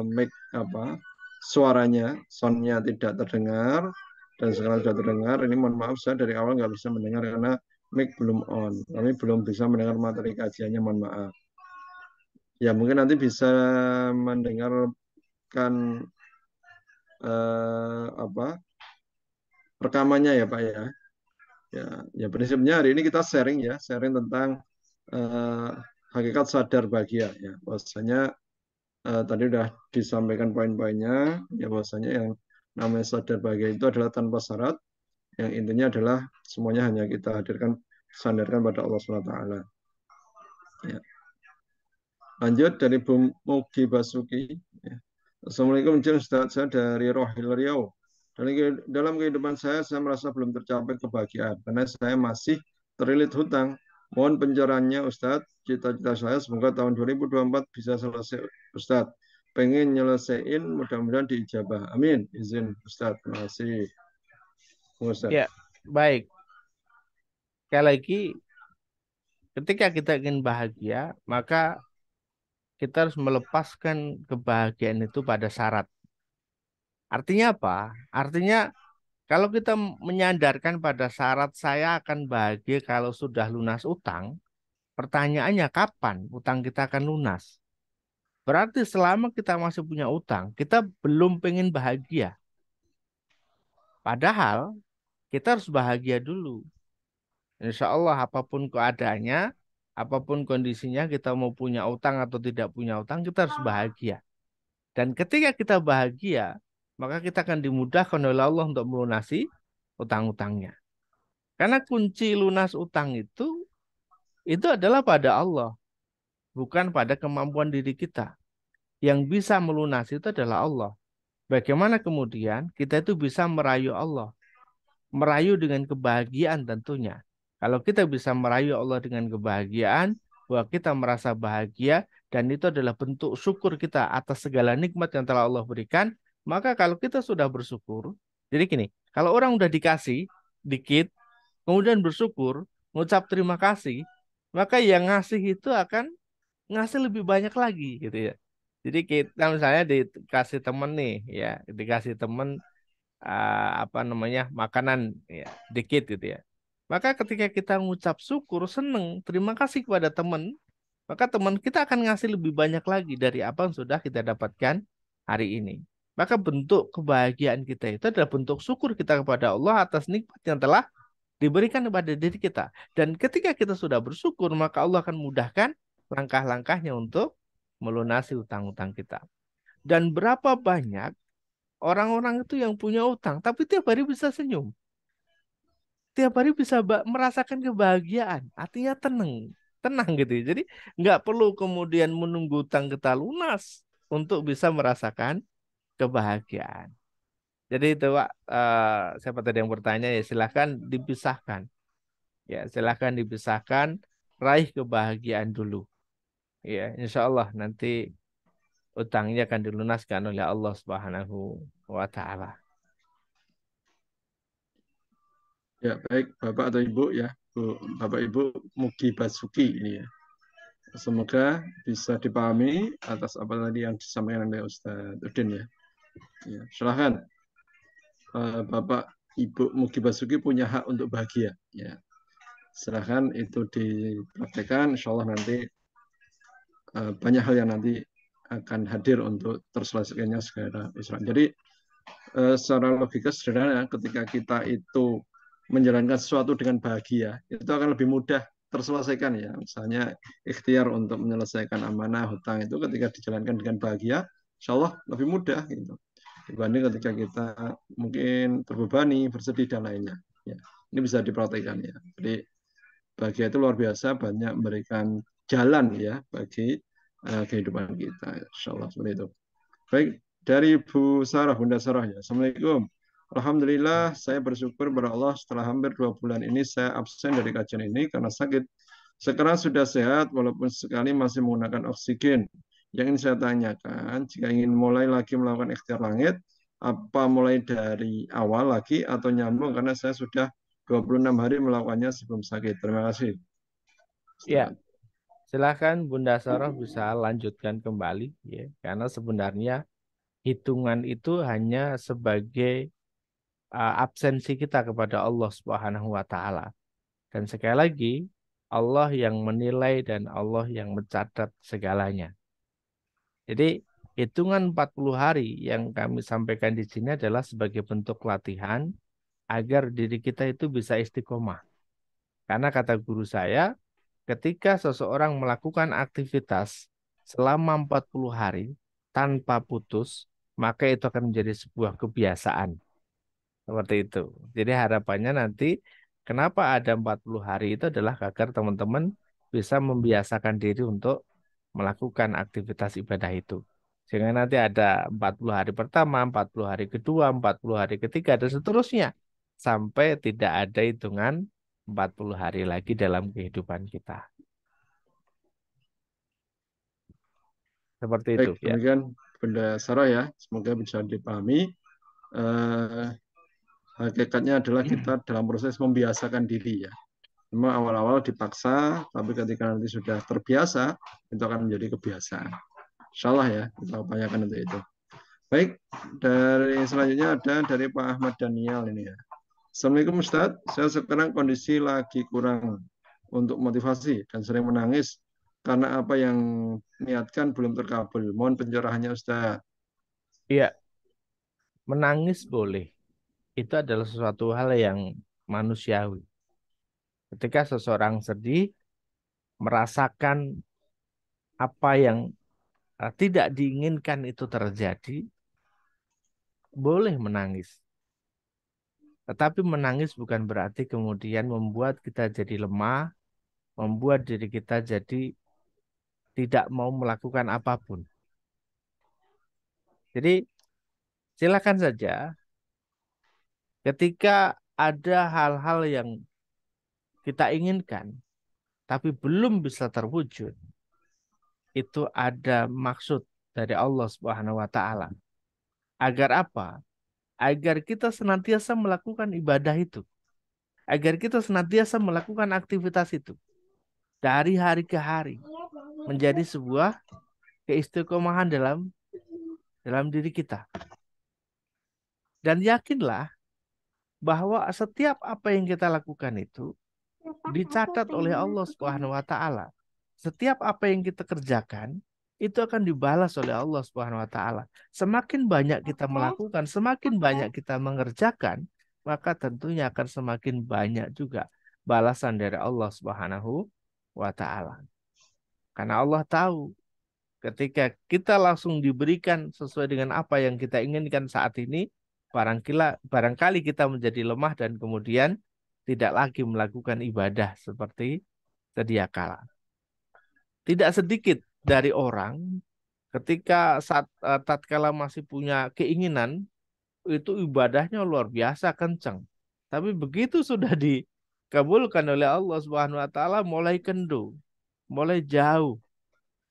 S2: mic apa suaranya, soundnya tidak terdengar dan sekarang sudah terdengar. Ini mohon maaf saya dari awal nggak bisa mendengar karena mic belum on. Kami belum bisa mendengar materi kajiannya, mohon maaf. Ya mungkin nanti bisa mendengarkan apa rekamannya ya Pak ya. Ya, ya prinsipnya hari ini kita sharing ya, sharing tentang eh, hakikat sadar bahagia ya. Bahwasanya tadi sudah disampaikan poin-poinnya, ya bahwasanya yang namanya sadar bahagia itu adalah tanpa syarat, yang intinya adalah semuanya hanya kita hadirkan, sandarkan pada Allah SWT. Ya. Lanjut dari Bu Mugi Basuki. Ya. Assalamualaikum Ustaz, saya dari Rohil Riau. Dalam kehidupan saya merasa belum tercapai kebahagiaan karena saya masih terlilit hutang. Mohon pencerahannya Ustadz. Cita-cita saya semoga tahun 2024 bisa selesai Ustadz. Pengen nyelesain, mudah-mudahan diijabah. Amin. Izin Ustadz. Terima kasih. Ustadz.
S1: Ya, baik. Sekali lagi, ketika kita ingin bahagia, maka kita harus melepaskan kebahagiaan itu pada syarat. Artinya apa? Artinya kalau kita menyandarkan pada syarat saya akan bahagia kalau sudah lunas utang, pertanyaannya kapan utang kita akan lunas? Berarti selama kita masih punya utang, kita belum pengen bahagia. Padahal kita harus bahagia dulu. Insya Allah apapun keadaannya, apapun kondisinya, kita mau punya utang atau tidak punya utang, kita harus bahagia. Dan ketika kita bahagia, maka kita akan dimudahkan oleh Allah untuk melunasi utang-utangnya. Karena kunci lunas utang itu adalah pada Allah, bukan pada kemampuan diri kita. Yang bisa melunasi itu adalah Allah. Bagaimana kemudian kita itu bisa merayu Allah? Merayu dengan kebahagiaan tentunya. Kalau kita bisa merayu Allah dengan kebahagiaan, bahwa kita merasa bahagia, dan itu adalah bentuk syukur kita atas segala nikmat yang telah Allah berikan, maka kalau kita sudah bersyukur, jadi gini, kalau orang udah dikasih dikit, kemudian bersyukur, mengucap terima kasih, maka yang ngasih itu akan ngasih lebih banyak lagi gitu ya. Jadi kita misalnya dikasih temen nih ya, dikasih temen apa namanya makanan ya dikit gitu ya. Maka ketika kita mengucap syukur, seneng, terima kasih kepada teman, maka teman kita akan ngasih lebih banyak lagi dari apa yang sudah kita dapatkan hari ini. Maka bentuk kebahagiaan kita itu adalah bentuk syukur kita kepada Allah atas nikmat yang telah diberikan kepada diri kita. Dan ketika kita sudah bersyukur, maka Allah akan mudahkan langkah-langkahnya untuk melunasi utang-utang kita. Dan berapa banyak orang-orang itu yang punya utang, tapi tiap hari bisa senyum. Tiap hari bisa merasakan kebahagiaan. Artinya tenang. Tenang gitu ya. Jadi nggak perlu kemudian menunggu utang kita lunas untuk bisa merasakan kebahagiaan. Jadi itu Pak, siapa tadi yang bertanya ya silahkan dipisahkan. Ya silahkan dipisahkan, raih kebahagiaan dulu. Ya insya Allah nanti utangnya akan dilunaskan oleh Allah Subhanahu wa Ta'ala.
S2: Ya, baik Bapak atau Ibu ya, Bapak Ibu Mugi Basuki ini ya. Semoga bisa dipahami atas apa tadi yang disampaikan oleh Ustadz Udin ya. Ya, silahkan Bapak Ibu Mugi Basuki punya hak untuk bahagia. Ya, silahkan itu dipraktekkan. Insya Allah nanti banyak hal yang nanti akan hadir untuk terselesaikannya segala urusan. Jadi secara logika sederhana, ketika kita itu menjalankan sesuatu dengan bahagia, itu akan lebih mudah terselesaikan ya. Misalnya ikhtiar untuk menyelesaikan amanah hutang itu ketika dijalankan dengan bahagia, insya Allah lebih mudah gitu. Dibanding ketika kita mungkin terbebani, bersedih dan lainnya. Ya, ini bisa diperhatikan ya. Jadi bahagia itu luar biasa, banyak memberikan jalan ya bagi kehidupan kita. Insya Allah seperti itu. Baik, dari Bu Sarah, Bunda Sarah ya. Assalamualaikum. Alhamdulillah, saya bersyukur kepada Allah setelah hampir 2 bulan ini saya absen dari kajian ini karena sakit. Sekarang sudah sehat, walaupun sekali masih menggunakan oksigen. Yang ingin saya tanyakan, jika ingin mulai lagi melakukan ikhtiar langit, apa mulai dari awal lagi atau nyambung karena saya sudah 26 hari melakukannya sebelum sakit. Terima kasih.
S1: Ya,
S2: Ustaz.
S1: silahkan Bunda Sarah bisa lanjutkan kembali ya, karena sebenarnya hitungan itu hanya sebagai absensi kita kepada Allah Subhanahu wa Ta'ala. Dan sekali lagi, Allah yang menilai dan Allah yang mencatat segalanya. Jadi, hitungan 40 hari yang kami sampaikan di sini adalah sebagai bentuk latihan agar diri kita itu bisa istiqomah. Karena kata guru saya, ketika seseorang melakukan aktivitas selama 40 hari tanpa putus, maka itu akan menjadi sebuah kebiasaan. Seperti itu. Jadi harapannya nanti kenapa ada 40 hari itu adalah agar teman-teman bisa membiasakan diri untuk melakukan aktivitas ibadah itu. Sehingga nanti ada 40 hari pertama, 40 hari kedua, 40 hari ketiga, dan seterusnya. Sampai tidak ada hitungan 40 hari lagi dalam kehidupan kita. Seperti itu
S2: Baik,
S1: ya.
S2: demikian Bunda Sarah ya. Semoga bisa dipahami. Eh, Hakikatnya adalah kita dalam proses membiasakan diri ya. Memang awal-awal dipaksa, tapi ketika nanti sudah terbiasa, itu akan menjadi kebiasaan. Insya Allah ya, kita upayakan untuk itu. Baik, dari selanjutnya ada dari Pak Ahmad Daniel ini ya. Assalamualaikum Ustadz, saya sekarang kondisi lagi kurang untuk motivasi dan sering menangis karena apa yang niatkan belum terkabul. Mohon pencerahannya Ustadz.
S1: Iya, menangis boleh. Itu adalah sesuatu hal yang manusiawi. Ketika seseorang sedih, merasakan apa yang tidak diinginkan itu terjadi, boleh menangis. Tetapi menangis bukan berarti kemudian membuat kita jadi lemah, membuat diri kita jadi tidak mau melakukan apapun. Jadi silakan saja ketika ada hal-hal yang kita inginkan, tapi belum bisa terwujud, itu ada maksud dari Allah Subhanahu wa Ta'ala. Agar apa? Agar kita senantiasa melakukan ibadah itu, agar kita senantiasa melakukan aktivitas itu dari hari ke hari menjadi sebuah keistiqomahan dalam dalam diri kita. Dan yakinlah bahwa setiap apa yang kita lakukan itu dicatat oleh Allah Subhanahu wa taala. Setiap apa yang kita kerjakan itu akan dibalas oleh Allah Subhanahu wa taala. Semakin banyak kita melakukan, semakin banyak kita mengerjakan, maka tentunya akan semakin banyak juga balasan dari Allah Subhanahu wa taala. Karena Allah tahu ketika kita langsung diberikan sesuai dengan apa yang kita inginkan saat ini, barangkali kita menjadi lemah dan kemudian tidak lagi melakukan ibadah seperti sedia kala. Tidak sedikit dari orang ketika tatkala masih punya keinginan itu ibadahnya luar biasa kencang. Tapi begitu sudah dikabulkan oleh Allah Subhanahu wa taala mulai kendu, mulai jauh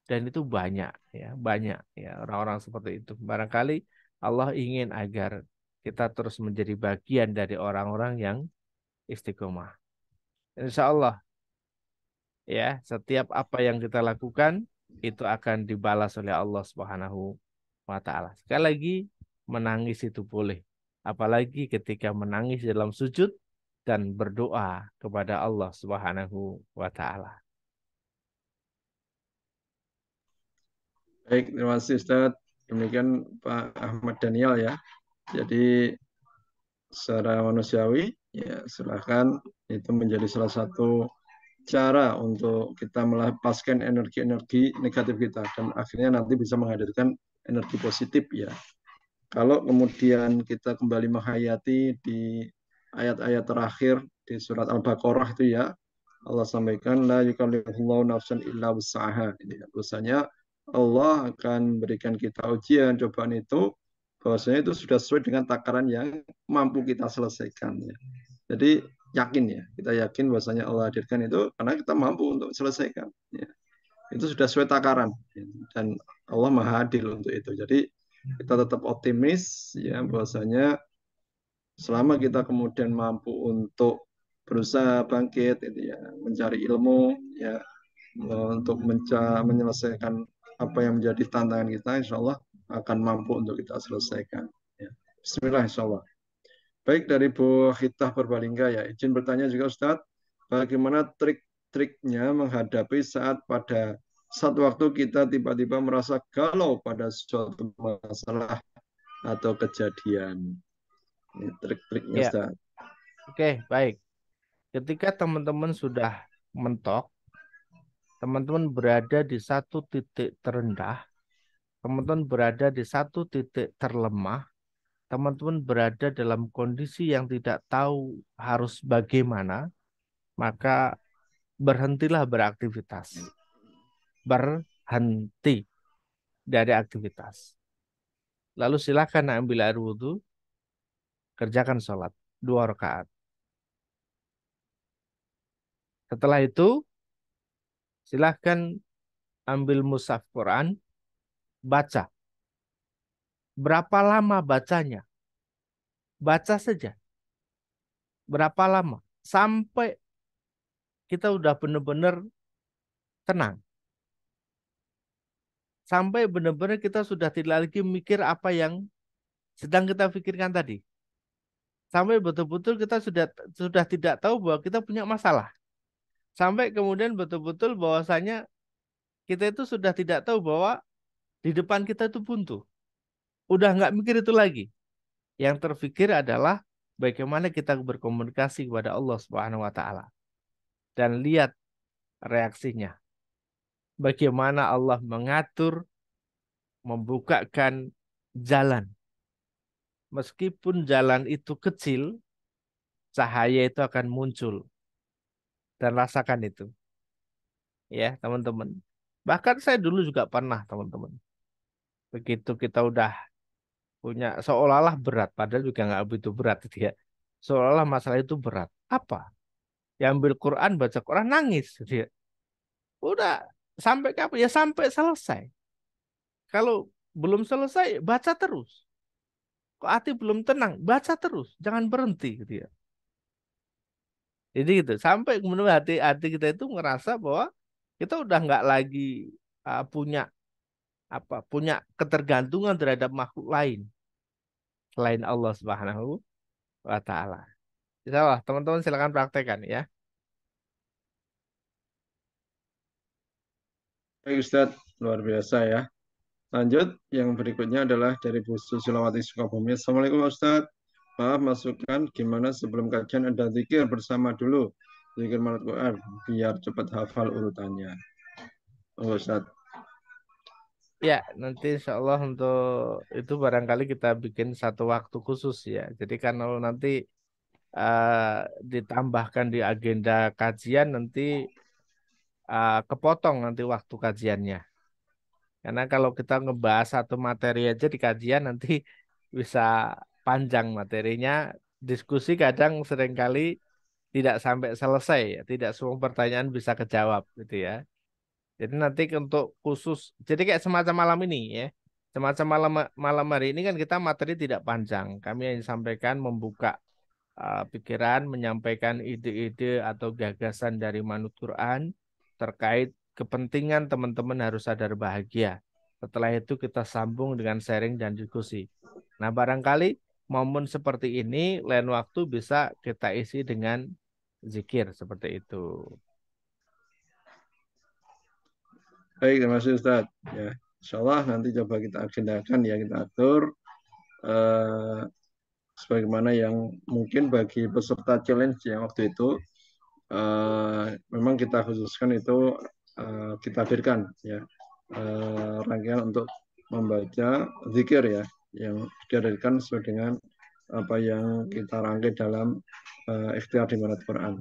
S1: dan itu banyak ya, banyak ya orang-orang seperti itu. Barangkali Allah ingin agar kita terus menjadi bagian dari orang-orang yang istiqomah. Insya Allah ya, setiap apa yang kita lakukan itu akan dibalas oleh Allah Subhanahu wa taala. Sekali lagi menangis itu boleh. Apalagi ketika menangis dalam sujud dan berdoa kepada Allah Subhanahu wa taala.
S2: Baik, terima kasih Ustaz. Demikian Pak Ahmad Daniel ya. Jadi secara manusiawi ya silahkan itu menjadi salah satu cara untuk kita melepaskan energi-energi negatif kita dan akhirnya nanti bisa menghadirkan energi positif ya. Kalau kemudian kita kembali menghayati di ayat-ayat terakhir di surat Al-Baqarah itu ya, Allah sampaikan la yukallifullahu nafsan illa wus'aha. Bahwasanya Allah akan berikan kita ujian, cobaan itu bahwasanya itu sudah sesuai dengan takaran yang mampu kita selesaikan ya. Jadi yakin ya, kita yakin bahwasanya Allah hadirkan itu karena kita mampu untuk selesaikan ya. Itu sudah sesuai takaran ya. Dan Allah Maha Adil untuk itu. Jadi kita tetap optimis ya bahwasanya selama kita kemudian mampu untuk berusaha bangkit itu ya mencari ilmu ya untuk menyelesaikan apa yang menjadi tantangan kita insya Allah akan mampu untuk kita selesaikan ya. Bismillah insya Allah. Baik dari Bu Khitah Purbalingga ya izin bertanya juga Ustadz, bagaimana trik-triknya menghadapi saat pada saat waktu kita tiba-tiba merasa galau pada suatu masalah atau kejadian. Ini trik-triknya
S1: Ya,
S2: Ustaz.
S1: oke, baik. Ketika teman-teman sudah mentok, teman-teman berada di satu titik terendah, teman-teman berada di satu titik terlemah, teman-teman berada dalam kondisi yang tidak tahu harus bagaimana, maka berhentilah beraktivitas. Berhenti dari aktivitas. Lalu silakan ambil air wudhu, kerjakan sholat 2 rakaat. Setelah itu, silahkan ambil mushaf Quran, baca. Berapa lama bacanya? Baca saja. Berapa lama? Sampai kita udah benar-benar tenang. Sampai benar-benar kita sudah tidak lagi mikir apa yang sedang kita pikirkan tadi. Sampai betul-betul kita sudah tidak tahu bahwa kita punya masalah. Sampai kemudian betul-betul bahwasanya kita itu sudah tidak tahu bahwa di depan kita itu buntu. Udah nggak mikir itu lagi. Yang terfikir adalah bagaimana kita berkomunikasi kepada Allah Subhanahu wa taala dan lihat reaksinya. Bagaimana Allah mengatur, membukakan jalan. Meskipun jalan itu kecil, cahaya itu akan muncul dan rasakan itu, ya teman-teman. Bahkan saya dulu juga pernah, teman-teman. Begitu kita udah punya seolah-olah berat, padahal juga nggak begitu berat gitu ya. Seolah-olah masalah itu berat. Apa? Ya ambil Quran, baca Quran, nangis gitu ya. Udah sampai kapan? Ya sampai selesai. Kalau belum selesai, baca terus. Kok hati belum tenang, baca terus, jangan berhenti gitu ya. Jadi gitu, sampai kemudian hati kita itu ngerasa bahwa kita udah nggak lagi punya punya ketergantungan terhadap makhluk lain selain Allah Subhanahu wa taala. Insya Allah, teman-teman silakan praktekkan ya.
S2: Baik Ustaz, luar biasa ya. Lanjut, yang berikutnya adalah dari Bu Susilawati Sukabumi. Assalamualaikum Ustaz. Maaf masukkan gimana sebelum kajian ada zikir bersama dulu. Zikir manat Quran biar cepat hafal urutannya. Oh Ustaz.
S1: Ya, nanti insya Allah untuk itu barangkali kita bikin satu waktu khusus ya. Jadi kan kalau nanti ditambahkan di agenda kajian nanti kepotong nanti waktu kajiannya. Karena kalau kita ngebahas satu materi aja di kajian nanti bisa panjang materinya, diskusi kadang seringkali tidak sampai selesai ya, tidak semua pertanyaan bisa kejawab gitu ya. Jadi nanti untuk khusus, jadi kayak semacam malam ini ya, semacam malam malam hari ini kan kita materi tidak panjang, kami yang sampaikan membuka pikiran, menyampaikan ide-ide atau gagasan dari Manut Quran terkait kepentingan teman-teman harus sadar bahagia. Setelah itu kita sambung dengan sharing dan diskusi. Nah, barangkali momen seperti ini lain waktu bisa kita isi dengan zikir seperti itu.
S2: Baik, terima kasih Ustaz. Ya, insya Allah nanti coba kita agendakan ya, kita atur eh, sebagaimana yang mungkin bagi peserta challenge yang waktu itu memang kita khususkan itu kita hadirkan ya rangkaian untuk membaca zikir ya yang dihadirkan sesuai dengan apa yang kita rangkai dalam ikhtiar di Manat Quran.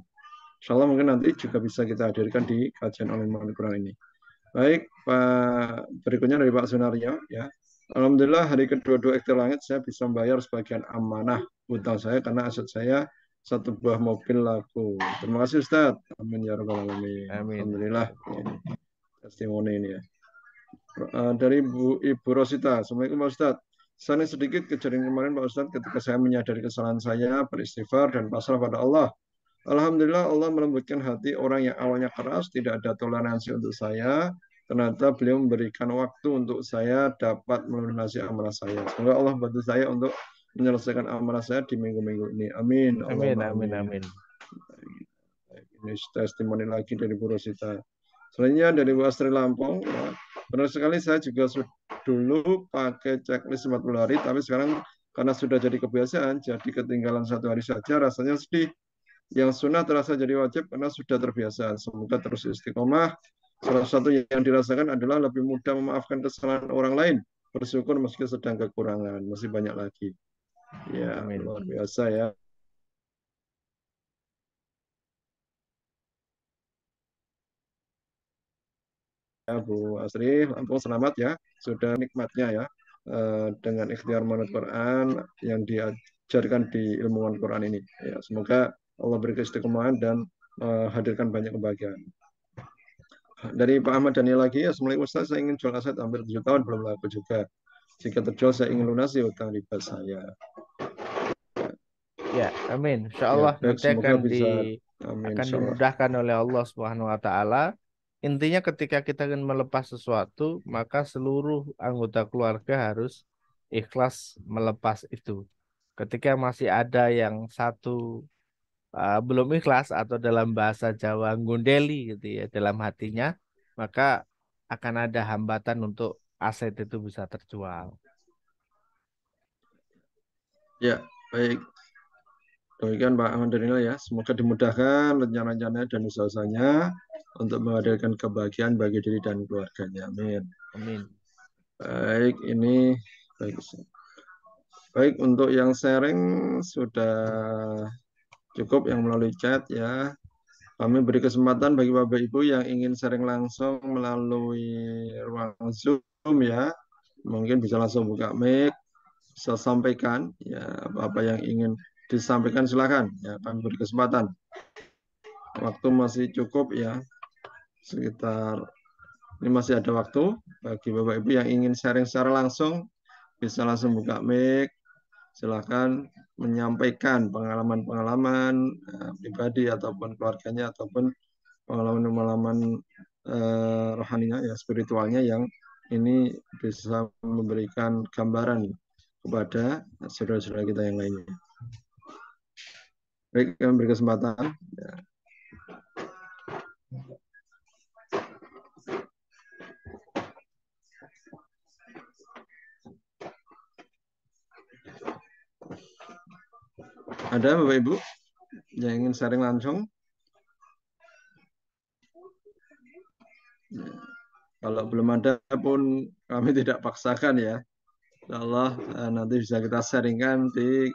S2: Insya Allah mungkin nanti juga bisa kita hadirkan di kajian online Manat Quran ini. Baik, Pak. Berikutnya dari Pak Sunario ya. Alhamdulillah hari kedua-dua ikhtiar langit saya bisa membayar sebagian amanah utang saya karena aset saya satu buah mobil laku. Terima kasih Ustaz. Amin ya rabbal alamin.
S1: Amin.
S2: Alhamdulillah ini testimoni ini ya. Dari Ibu Rosita. Assalamualaikum Pak Ustaz. Saya sedikit kejadian kemarin Pak Ustaz ketika saya menyadari kesalahan saya, beristighfar dan pasrah pada Allah. Alhamdulillah Allah melembutkan hati orang yang awalnya keras, tidak ada toleransi untuk saya. Ternyata beliau memberikan waktu untuk saya dapat melunasi amarah saya. Semoga Allah bantu saya untuk menyelesaikan amarah saya di minggu-minggu ini. Amin.
S1: Amin,
S2: Allahumma
S1: amin,
S2: amin.
S1: amin.
S2: Ini testimoni lagi dari Bu Rosita. Selanjutnya dari Bu Astri Lampung. Ya. Benar sekali saya juga dulu pakai checklist 40 hari, tapi sekarang karena sudah jadi kebiasaan, jadi ketinggalan satu hari saja rasanya sedih. Yang sunnah terasa jadi wajib karena sudah terbiasa. Semoga terus istiqomah. Salah satu yang dirasakan adalah lebih mudah memaafkan kesalahan orang lain. Bersyukur meski sedang kekurangan. Masih banyak lagi. Ya,
S1: Amin.
S2: luar biasa ya. Ya, Bu Asri, Lampung selamat ya. Sudah nikmatnya ya. Dengan ikhtiar manut Quran yang diajarkan di ilmuwan Quran ini. Ya, semoga Allah beri keistiqomahan dan hadirkan banyak kebahagiaan. Dari Pak Ahmad Dhani lagi, Assalamualaikum Ustaz, saya ingin jual aset hampir 7 tahun, belum laku juga. Jika terjual, saya ingin lunasi utang riba saya.
S1: Ya, amin. Insya
S2: Ya,
S1: Allah
S2: baik,
S1: nanti
S2: semoga bisa. Amin,
S1: akan
S2: insya Allah.
S1: dimudahkan oleh Allah Subhanahu wa taala. Intinya ketika kita ingin melepas sesuatu, maka seluruh anggota keluarga harus ikhlas melepas itu. Ketika masih ada yang satu belum ikhlas atau dalam bahasa Jawa ngundeli gitu ya dalam hatinya, maka akan ada hambatan untuk aset itu bisa terjual.
S2: Ya, baik. Demikian Pak Ahmad Dhani ya. Semoga dimudahkan rencana-rencananya dan usaha-usahanya untuk menghadirkan kebahagiaan bagi diri dan keluarganya. Amin.
S1: Amin.
S2: Baik, ini baik. Baik, untuk yang sharing sudah cukup yang melalui chat ya. Kami beri kesempatan bagi Bapak Ibu yang ingin sharing langsung melalui ruang Zoom ya. Mungkin bisa langsung buka mic, bisa sampaikan ya apa-apa yang ingin disampaikan silakan ya. Kami beri kesempatan. Waktu masih cukup ya. Sekitar ini masih ada waktu bagi Bapak Ibu yang ingin sharing secara langsung bisa langsung buka mic. Silakan menyampaikan pengalaman-pengalaman pribadi ataupun keluarganya ataupun pengalaman-pengalaman rohaninya ya spiritualnya yang ini bisa memberikan gambaran kepada saudara-saudara kita yang lainnya. Baik, kami beri kesempatan. Ya. Ada Bapak Ibu yang ingin sharing langsung? Ya. Kalau belum ada pun kami tidak paksakan ya. Insya Allah nanti bisa kita sharingkan di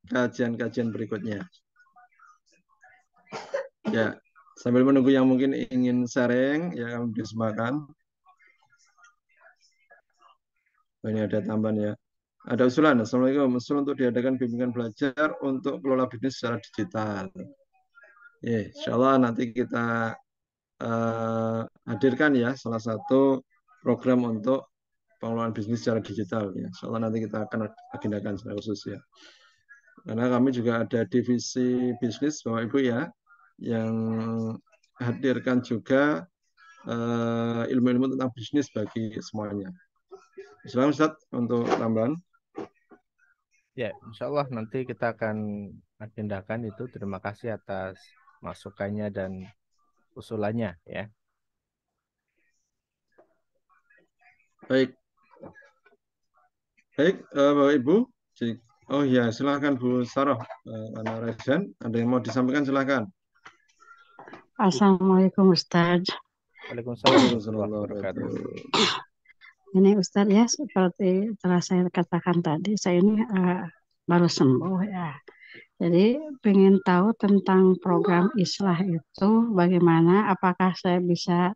S2: kajian-kajian berikutnya. Ya, sambil menunggu yang mungkin ingin sharing, ya kami beri kesempatan. Oh, ini ada tambahan ya. Ada usulan, Assalamualaikum, usul untuk diadakan bimbingan belajar untuk kelola bisnis secara digital. Ya, insya Allah nanti kita hadirkan ya salah satu program untuk pengelolaan bisnis secara digital ya. Insya Allah nanti kita akan agendakan secara khusus ya. Karena kami juga ada divisi bisnis Bapak Ibu ya, yang hadirkan juga ilmu-ilmu tentang bisnis bagi semuanya. Silakan Ustaz untuk tambahan.
S1: Ya, insya Allah nanti kita akan agendakan itu. Terima kasih atas masukannya dan usulannya ya.
S2: Baik, baik Bapak Ibu. Oh ya, silakan Bu Sarah, Ana Rezan, ada yang mau disampaikan silakan.
S3: Assalamualaikum Ustaz.
S1: Waalaikumsalam
S2: Waalaikumsalam
S1: warahmatullahi wabarakatuh.
S3: Ini Ustaz ya, seperti telah saya katakan tadi, saya ini baru sembuh ya. Jadi pengen tahu tentang program Islah itu bagaimana, apakah saya bisa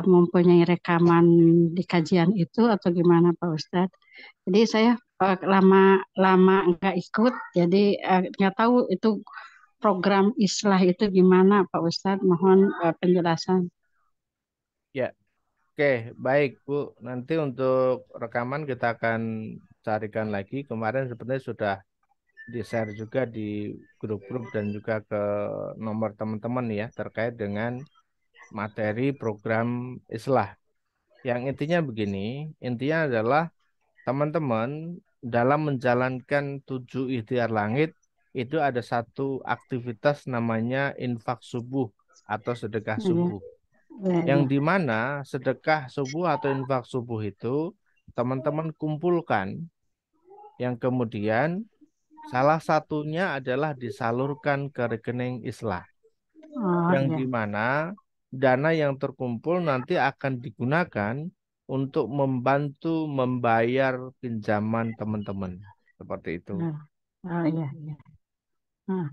S3: mempunyai rekaman di kajian itu atau gimana Pak Ustadz? Jadi saya lama-lama nggak ikut, jadi nggak tahu itu program Islah itu gimana Pak Ustadz. Mohon penjelasan.
S1: Ya, oke, baik Bu. Nanti untuk rekaman kita akan carikan lagi. Kemarin sebenarnya sudah di-share juga di grup-grup dan juga ke nomor teman-teman ya terkait dengan materi program Islah. Yang intinya begini, intinya adalah teman-teman dalam menjalankan 7 ikhtiar langit itu ada satu aktivitas namanya infak subuh atau sedekah
S3: Ya,
S1: subuh.
S3: ya,
S1: Yang
S3: ya.
S1: di mana sedekah subuh atau infak subuh itu teman-teman kumpulkan yang kemudian salah satunya adalah disalurkan ke rekening Islah.
S3: Oh
S1: Yang
S3: ya.
S1: di mana dana yang terkumpul nanti akan digunakan untuk membantu membayar pinjaman teman-teman. Seperti itu.
S3: Oh, oh, iya, iya. Nah,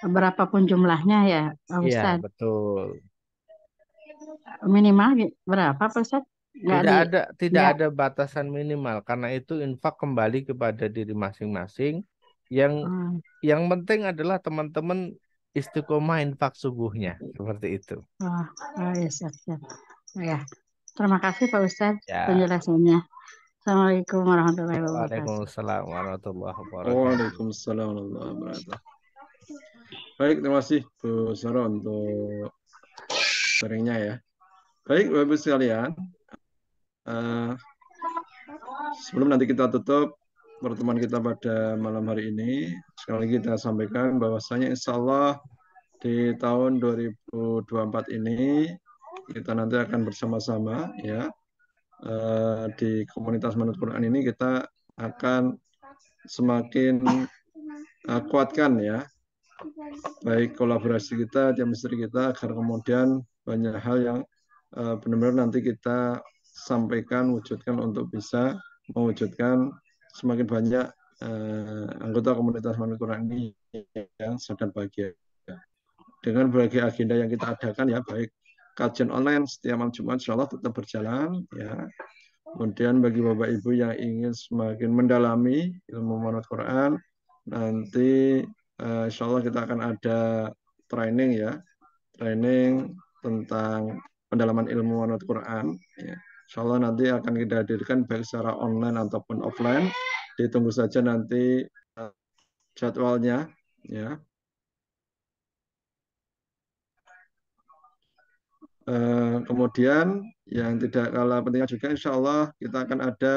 S3: berapapun jumlahnya ya Pak
S1: Iya,
S3: Ustadz.
S1: betul.
S3: Minimal berapa Pak Ustadz? Nggak
S1: Tidak
S3: di
S1: ada tidak
S3: nggak.
S1: ada batasan minimal karena itu infak kembali kepada diri masing-masing. Yang
S3: Oh,
S1: yang penting adalah teman-teman istiqomah infak subuhnya. Seperti itu.
S3: oh, oh, ya, siap, siap. Oh, ya. Terima kasih Pak Ustadz
S1: Ya.
S3: penjelasannya. Assalamualaikum warahmatullahi wabarakatuh.
S1: Waalaikumsalam warahmatullahi wabarakatuh.
S2: Waalaikumsalam warahmatullahi wabarakatuh. Baik, terima kasih Bu Sarah untuk sharingnya ya. Baik, Bapak Ibu sekalian, eh, sebelum nanti kita tutup pertemuan kita pada malam hari ini, sekali lagi kita sampaikan bahwasanya insya Allah di tahun 2024 ini kita nanti akan bersama-sama ya di komunitas Manut Quran ini kita akan semakin kuatkan ya baik kolaborasi kita, chemistry kita agar kemudian banyak hal yang benar-benar nanti kita sampaikan, wujudkan untuk bisa mewujudkan semakin banyak anggota komunitas Manut Quran ini yang sadar bahagia. Dengan berbagai agenda yang kita adakan ya, baik kajian online setiap malam Jumat insya Allah tetap berjalan ya. Kemudian bagi Bapak Ibu yang ingin semakin mendalami ilmu manut Quran, nanti insya Allah kita akan ada training ya, training tentang pendalaman ilmu manut Quran. Ya. Insya Allah nanti akan kita hadirkan baik secara online ataupun offline. Ditunggu saja nanti jadwalnya ya. Kemudian yang tidak kalah pentingnya juga insya Allah kita akan ada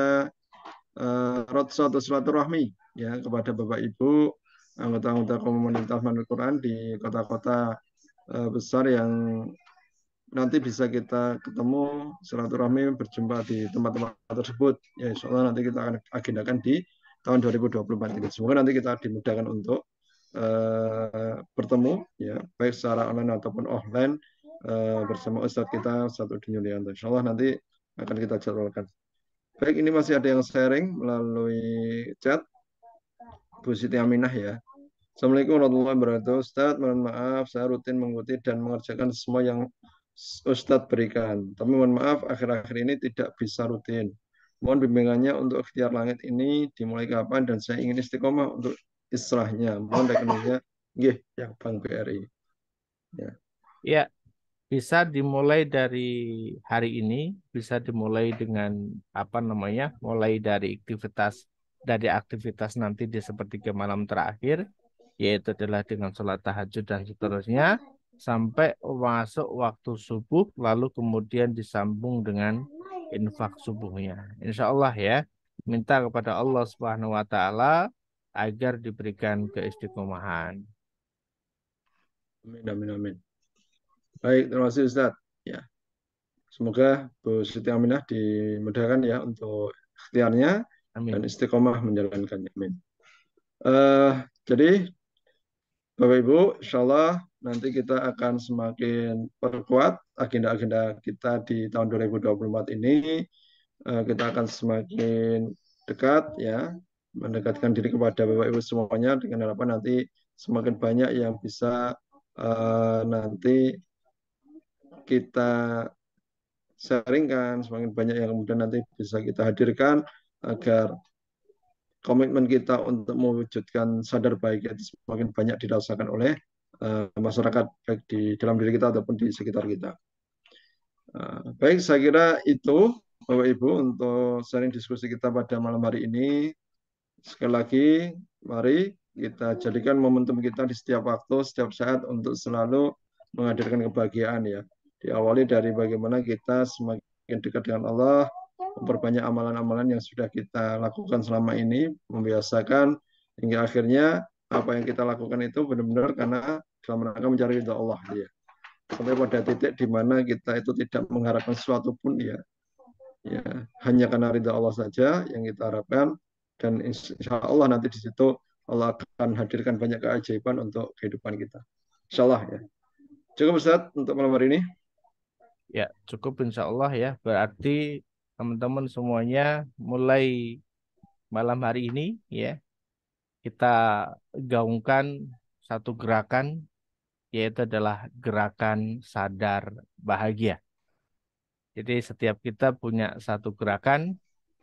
S2: roadshow atau silaturahmi ya kepada Bapak Ibu anggota-anggota komunitas Manut Quran di kota-kota besar yang nanti bisa kita ketemu silaturahmi berjumpa di tempat-tempat tersebut ya insya Allah nanti kita akan agendakan di tahun 2024 ini. Semoga nanti kita dimudahkan untuk bertemu ya baik secara online ataupun offline bersama Ustadz kita Ustadz Udin Yulianto. Insya Allah nanti akan kita jadwalkan. Baik, ini masih ada yang sharing melalui chat. Bu Siti Aminah ya. Assalamualaikum warahmatullahi wabarakatuh. Ustadz, mohon maaf, saya rutin mengikuti dan mengerjakan semua yang Ustadz berikan. Tapi mohon maaf, akhir-akhir ini tidak bisa rutin. Mohon bimbingannya untuk ikhtiar langit ini dimulai kapan dan saya ingin istiqomah untuk islahnya. Mohon rekeningnya, nggih, yang Bank BRI. Ya.
S1: Ya, bisa dimulai dari hari ini, bisa dimulai dengan apa namanya, mulai dari aktivitas nanti di sepertiga malam terakhir, yaitu adalah dengan sholat tahajud dan seterusnya, sampai masuk waktu subuh, lalu kemudian disambung dengan infak subuhnya. Insya Allah ya, minta kepada Allah Subhanahu Wa Taala agar diberikan keistiqomahan.
S2: Amin, amin, amin. Baik, terima kasih Ustaz. Ya, semoga Bu Siti Aminah dimudahkan ya untuk ikhtiarnya dan
S1: Amin.
S2: istiqomah menjalankannya. Amin. Eh, jadi Bapak Ibu, insya Allah nanti kita akan semakin perkuat agenda-agenda kita di tahun 2024 ini. Kita akan semakin dekat ya, mendekatkan diri kepada Bapak Ibu semuanya dengan harapan nanti semakin banyak yang bisa nanti kita sharingkan, semakin banyak yang kemudian nanti bisa kita hadirkan agar komitmen kita untuk mewujudkan sadar baik itu semakin banyak dirasakan oleh masyarakat baik di dalam diri kita ataupun di sekitar kita. Baik, saya kira itu Bapak Ibu untuk sharing diskusi kita pada malam hari ini. Sekali lagi, mari kita jadikan momentum kita di setiap waktu, setiap saat untuk selalu menghadirkan kebahagiaan ya. Diawali dari bagaimana kita semakin dekat dengan Allah, memperbanyak amalan-amalan yang sudah kita lakukan selama ini, membiasakan hingga akhirnya apa yang kita lakukan itu benar-benar karena dalam rangka mencari ridha Allah ya. Sampai pada titik di mana kita itu tidak mengharapkan sesuatu pun ya, hanya karena ridha Allah saja yang kita harapkan dan insya Allah nanti di situ Allah akan hadirkan banyak keajaiban untuk kehidupan kita. Insya Allah ya. Cukup Ustaz untuk malam hari ini.
S1: Ya, cukup insya Allah ya. Berarti teman-teman semuanya mulai malam hari ini ya, kita gaungkan satu gerakan, yaitu adalah gerakan sadar bahagia. Jadi setiap kita punya satu gerakan,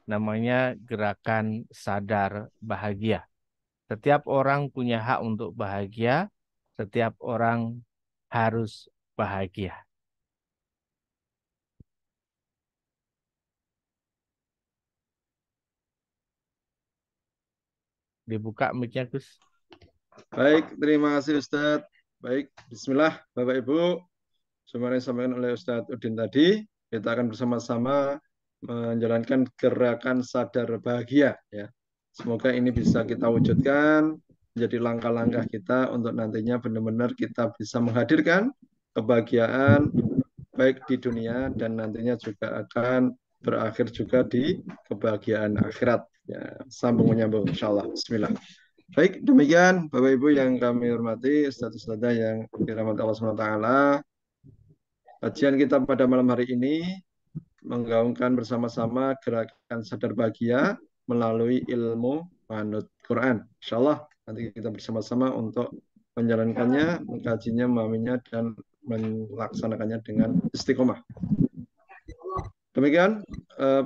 S1: namanya gerakan sadar bahagia. Setiap orang punya hak untuk bahagia, setiap orang harus bahagia. Dibuka mic-nya, Gus.
S2: Baik, terima kasih Ustaz. Baik, bismillah Bapak Ibu. Semuanya disampaikan oleh Ustadz Udin tadi, kita akan bersama-sama menjalankan gerakan sadar bahagia ya. Semoga ini bisa kita wujudkan menjadi langkah-langkah kita untuk nantinya benar-benar kita bisa menghadirkan kebahagiaan baik di dunia dan nantinya juga akan berakhir juga di kebahagiaan akhirat. Ya, sambung menyambung insyaallah. Bismillah. Baik, demikian Bapak Ibu yang kami hormati, Ustadz-Ustadzah yang dirahmati Allah SWT. Kajian kita pada malam hari ini menggaungkan bersama-sama gerakan sadar bahagia melalui ilmu manut Quran. Insya Allah nanti kita bersama-sama untuk menjalankannya, mengkajinya, memahaminya, dan melaksanakannya dengan istiqomah. Demikian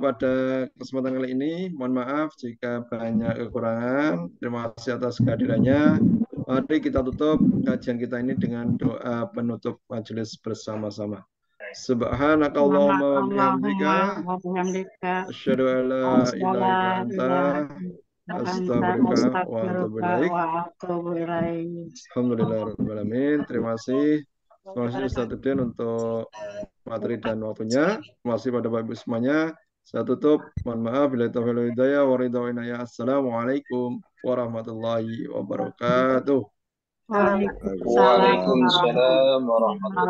S2: pada kesempatan kali ini, mohon maaf jika banyak kekurangan. Terima kasih atas kehadirannya. Mari kita tutup kajian kita ini dengan doa penutup majelis bersama-sama. Subhanakallahumma wa bihamdika asyhadu an la ilaha illa anta astaghfiruka wa atubu ilaik. Alhamdulillahirabbil alamin. Terima kasih. Terima kasih Ustaz Udin untuk materi dan waktunya. Terima kasih pada Bapak Ibu semuanya. Saya tutup. Mohon maaf bila taufiq wal hidayah wa ridha wa inayah. Assalamualaikum warahmatullahi wabarakatuh.
S3: Waalaikumsalam
S4: Waalaikumsalam warahmatullahi wabarakatuh.